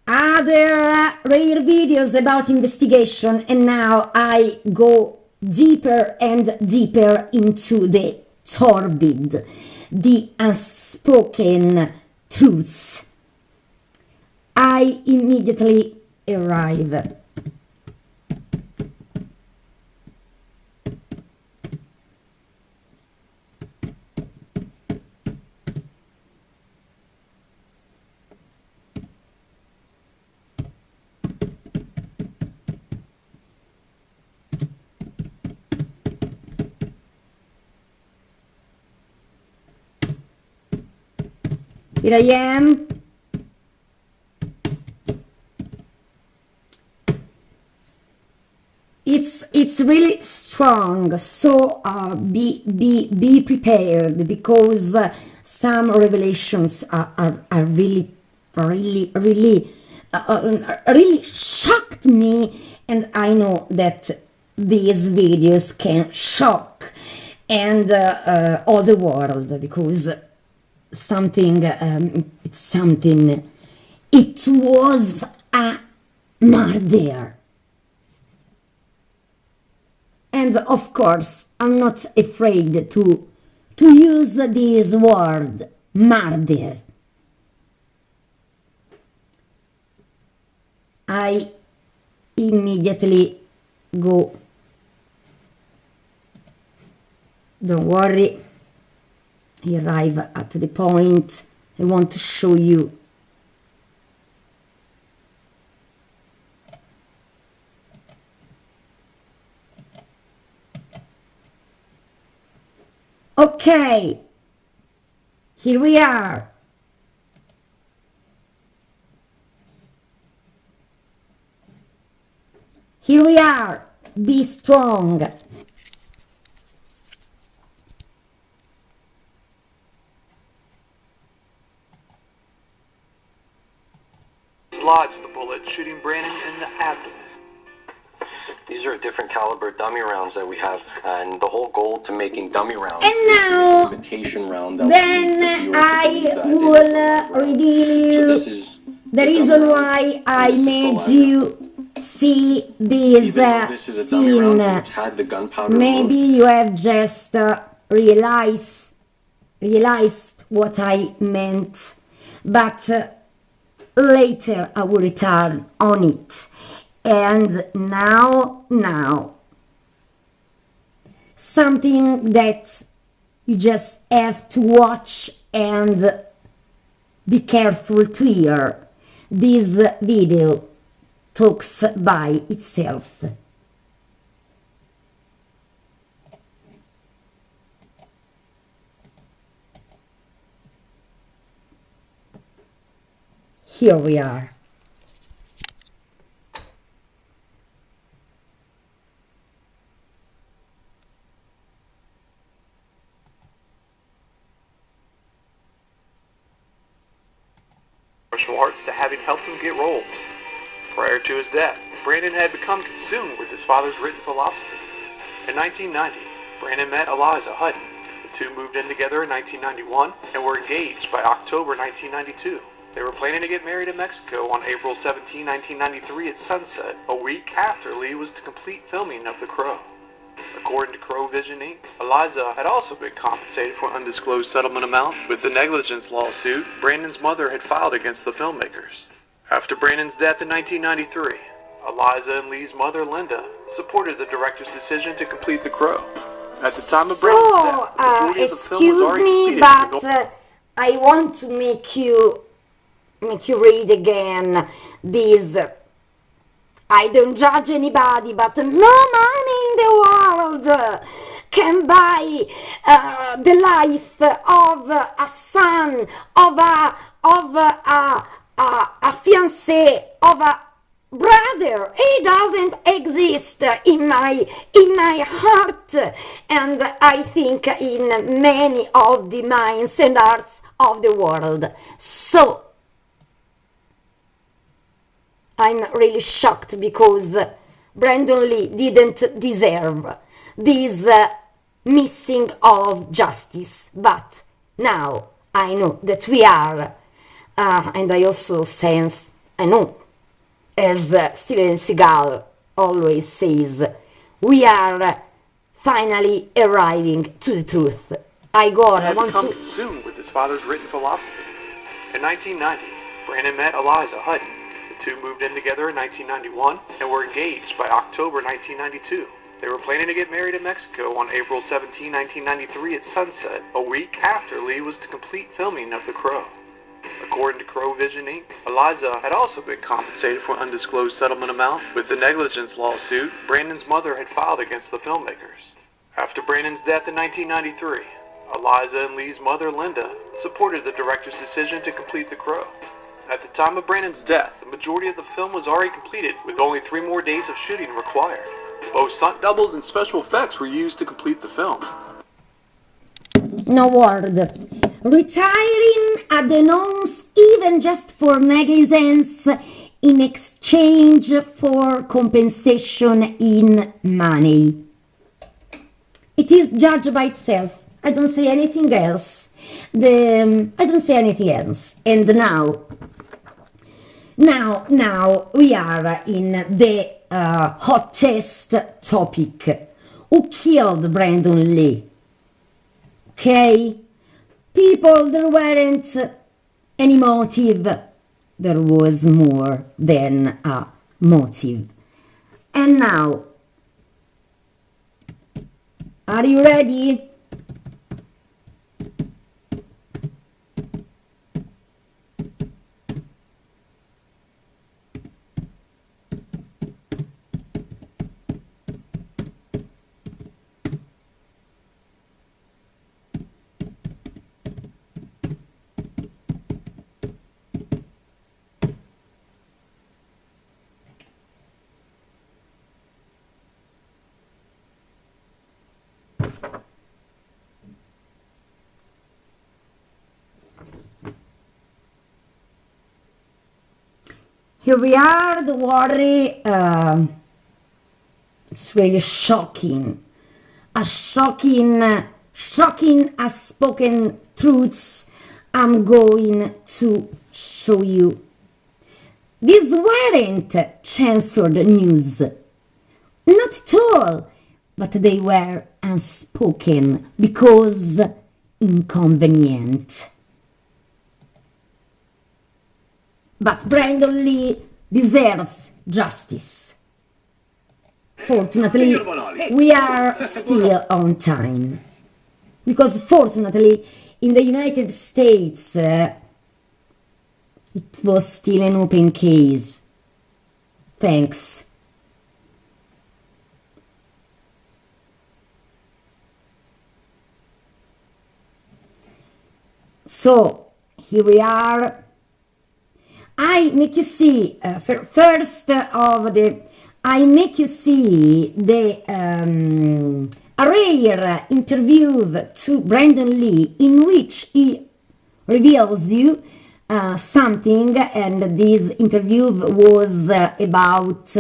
other rare videos about investigation, and now I go deeper and deeper into the turbid, the unspoken truths. I immediately arrive. Here I am. It's really strong, so be prepared, because some revelations are really shocked me, and I know that these videos can shock and all the world, because it was a murder. And of course, I'm not afraid to use this word, murder. I immediately go. Don't worry, I arrive at the point I want to show you. Okay, here we are. Here we are. Be strong. Dislodged the bullet, shooting Brandon in the abdomen. These are different caliber dummy rounds that we have, and the whole goal to making dummy rounds and is now, to make an imitation round that then I will reveal you the reason why I made you see this scene. Maybe you have just realized what I meant, but later I will return on it. And now, something that you just have to watch and be careful to hear. This video talks by itself. Here we are. Martial arts to having helped him get roles. Prior to his death, Brandon had become consumed with his father's written philosophy. In 1990, Brandon met Eliza Hutton. The two moved in together in 1991 and were engaged by October 1992. They were planning to get married in Mexico on April 17, 1993 at sunset, a week after Lee was to complete filming of The Crow. According to Crow Vision Inc., Eliza had also been compensated for an undisclosed settlement amount with the negligence lawsuit Brandon's mother had filed against the filmmakers. After Brandon's death in 1993, Eliza and Lee's mother, Linda, supported the director's decision to complete The Crow. At the time of Brandon's death, the majority of the film was already completed. But I want to make you read again this. I don't judge anybody, but no money in the world can buy the life of a son, of a fiancé, of a brother. He doesn't exist in my heart, and I think in many of the minds and hearts of the world. So I'm really shocked because Brandon Lee didn't deserve this missing of justice. But now I know that we are, and I also sense, I know, as Steven Seagal always says, we are finally arriving to the truth. I want come to... consumed with his father's written philosophy. In 1990, Brandon met Eliza Hutton. The two moved in together in 1991 and were engaged by October 1992. They were planning to get married in Mexico on April 17, 1993 at sunset, a week after Lee was to complete filming of The Crow. According to Crow Vision Inc., Eliza had also been compensated for an undisclosed settlement amount. With the negligence lawsuit, Brandon's mother had filed against the filmmakers. After Brandon's death in 1993, Eliza and Lee's mother, Linda, supported the director's decision to complete The Crow. At the time of Brandon's death, the majority of the film was already completed, with only 3 more days of shooting required. Both stunt doubles and special effects were used to complete the film. No word. Retiring unannounced even just for negligence in exchange for compensation in money. It is judged by itself. I don't say anything else. And now we are in the hottest topic. Who killed Brandon Lee? Okay? People, there weren't any motive. There was more than a motive. And now, are you ready? Here we are, don't worry, it's really shocking. Shocking unspoken truths I'm going to show you. These weren't censored news, not at all, but they were unspoken because inconvenient. But Brandon Lee deserves justice. Fortunately, we are still on time. Because fortunately, in the United States, it was still an open case. Thanks. So, here we are. I make you see I make you see the a rare interview to Brandon Lee in which he reveals you something, and this interview was about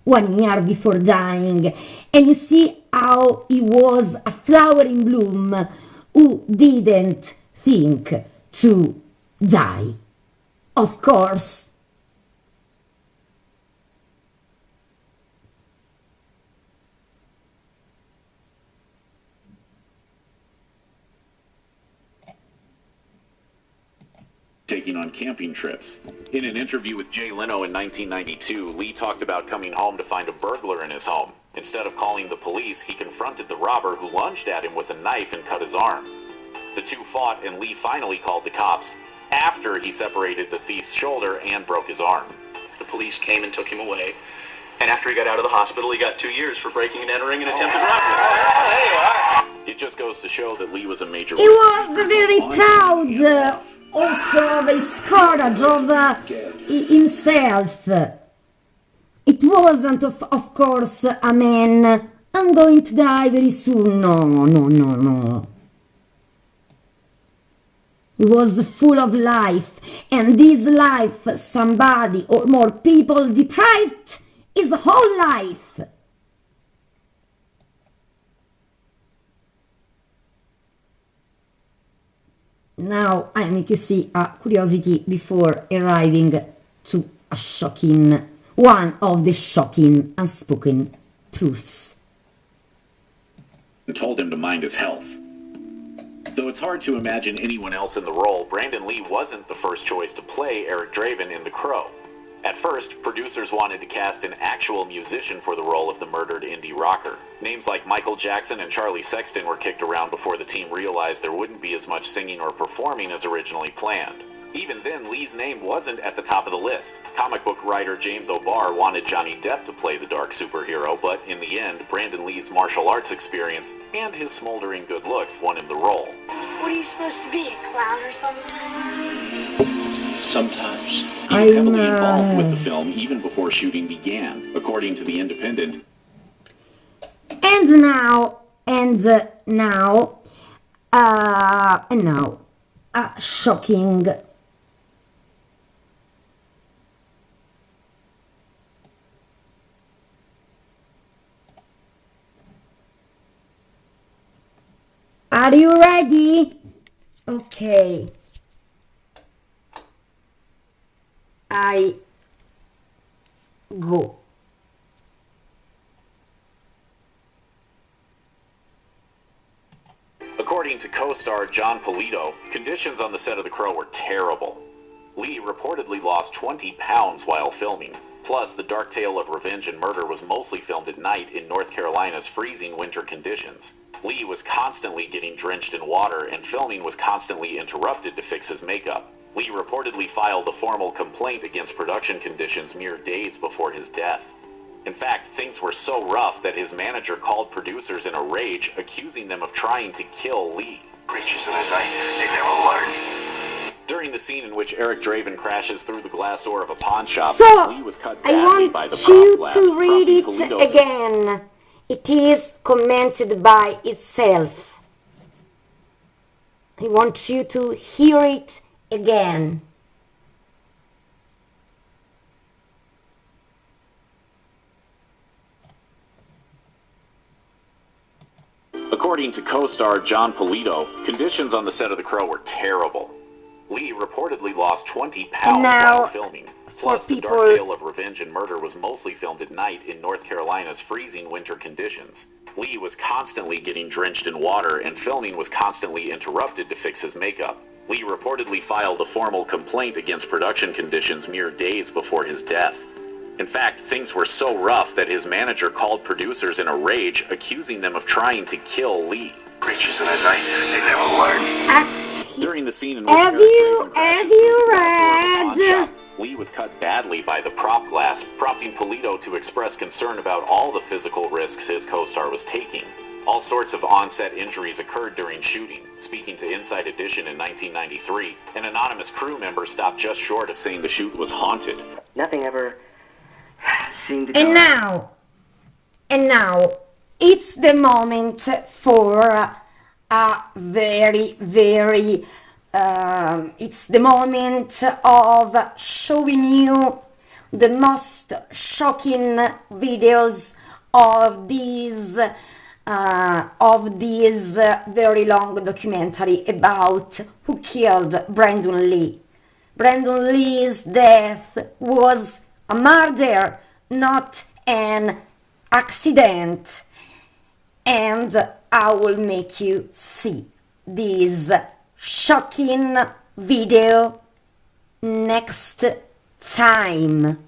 1 year before dying, and you see how he was a flower in bloom who didn't think to die. Of course. Taking on camping trips. In an interview with Jay Leno in 1992, Lee talked about coming home to find a burglar in his home. Instead of calling the police, he confronted the robber who lunged at him with a knife and cut his arm. The two fought, and Lee finally called the cops after he separated the thief's shoulder and broke his arm. The police came and took him away, And after he got out of the hospital, he got 2 years for breaking and entering an attempted robbery. It just goes to show that Lee was a major He was very proud also of his courage, of himself. It wasn't, of course, a man, I'm going to die very soon. No. He was full of life, and this life somebody or more people deprived his whole life. Now I make you see a curiosity before arriving to a shocking, one of the shocking unspoken truths. And told him to mind his health. Though it's hard to imagine anyone else in the role, Brandon Lee wasn't the first choice to play Eric Draven in The Crow. At first, producers wanted to cast an actual musician for the role of the murdered indie rocker. Names like Michael Jackson and Charlie Sexton were kicked around before the team realized there wouldn't be as much singing or performing as originally planned. Even then, Lee's name wasn't at the top of the list. Comic book writer James O'Barr wanted Johnny Depp to play the dark superhero, but in the end, Brandon Lee's martial arts experience and his smoldering good looks won him the role. What are you supposed to be, a clown or something? Sometimes. He was heavily involved with the film even before shooting began, according to The Independent. And now, a shocking. Are you ready? Okay. I go. According to co-star John Polito, conditions on the set of The Crow were terrible. Lee reportedly lost 20 pounds while filming. Plus, the dark tale of revenge and murder was mostly filmed at night in North Carolina's freezing winter conditions. Lee was constantly getting drenched in water, and filming was constantly interrupted to fix his makeup. Lee reportedly filed a formal complaint against production conditions mere days before his death. In fact, things were so rough that his manager called producers in a rage, accusing them of trying to kill Lee. Creatures in the night, they never learn. During the scene in which Eric Draven crashes through the glass door of a pawn shop, so, Lee was cut I badly by the want prop you glass, to read it Polito again. It is commented by itself. I want you to hear it again. According to co-star John Polito, conditions on the set of The Crow were terrible. Lee reportedly lost 20 pounds while filming. Plus, the dark tale of revenge and murder was mostly filmed at night in North Carolina's freezing winter conditions. Lee was constantly getting drenched in water, and filming was constantly interrupted to fix his makeup. Lee reportedly filed a formal complaint against production conditions mere days before his death. In fact, things were so rough that his manager called producers in a rage, accusing them of trying to kill Lee. Creatures in the night, they never learn. During the scene in which Have you read? Lee was cut badly by the prop glass, prompting Polito to express concern about all the physical risks his co-star was taking. All sorts of on-set injuries occurred during shooting. Speaking to Inside Edition in 1993, an anonymous crew member stopped just short of saying the shoot was haunted. Nothing ever seemed to And now, it's the moment for a very, it's the moment of showing you the most shocking videos of these very long documentary about who killed Brandon Lee. Brandon Lee's death was a murder, not an accident. And I will make you see this shocking video next time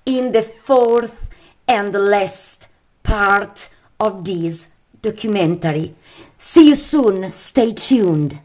in the fourth and last part of this documentary. See you soon. Stay tuned.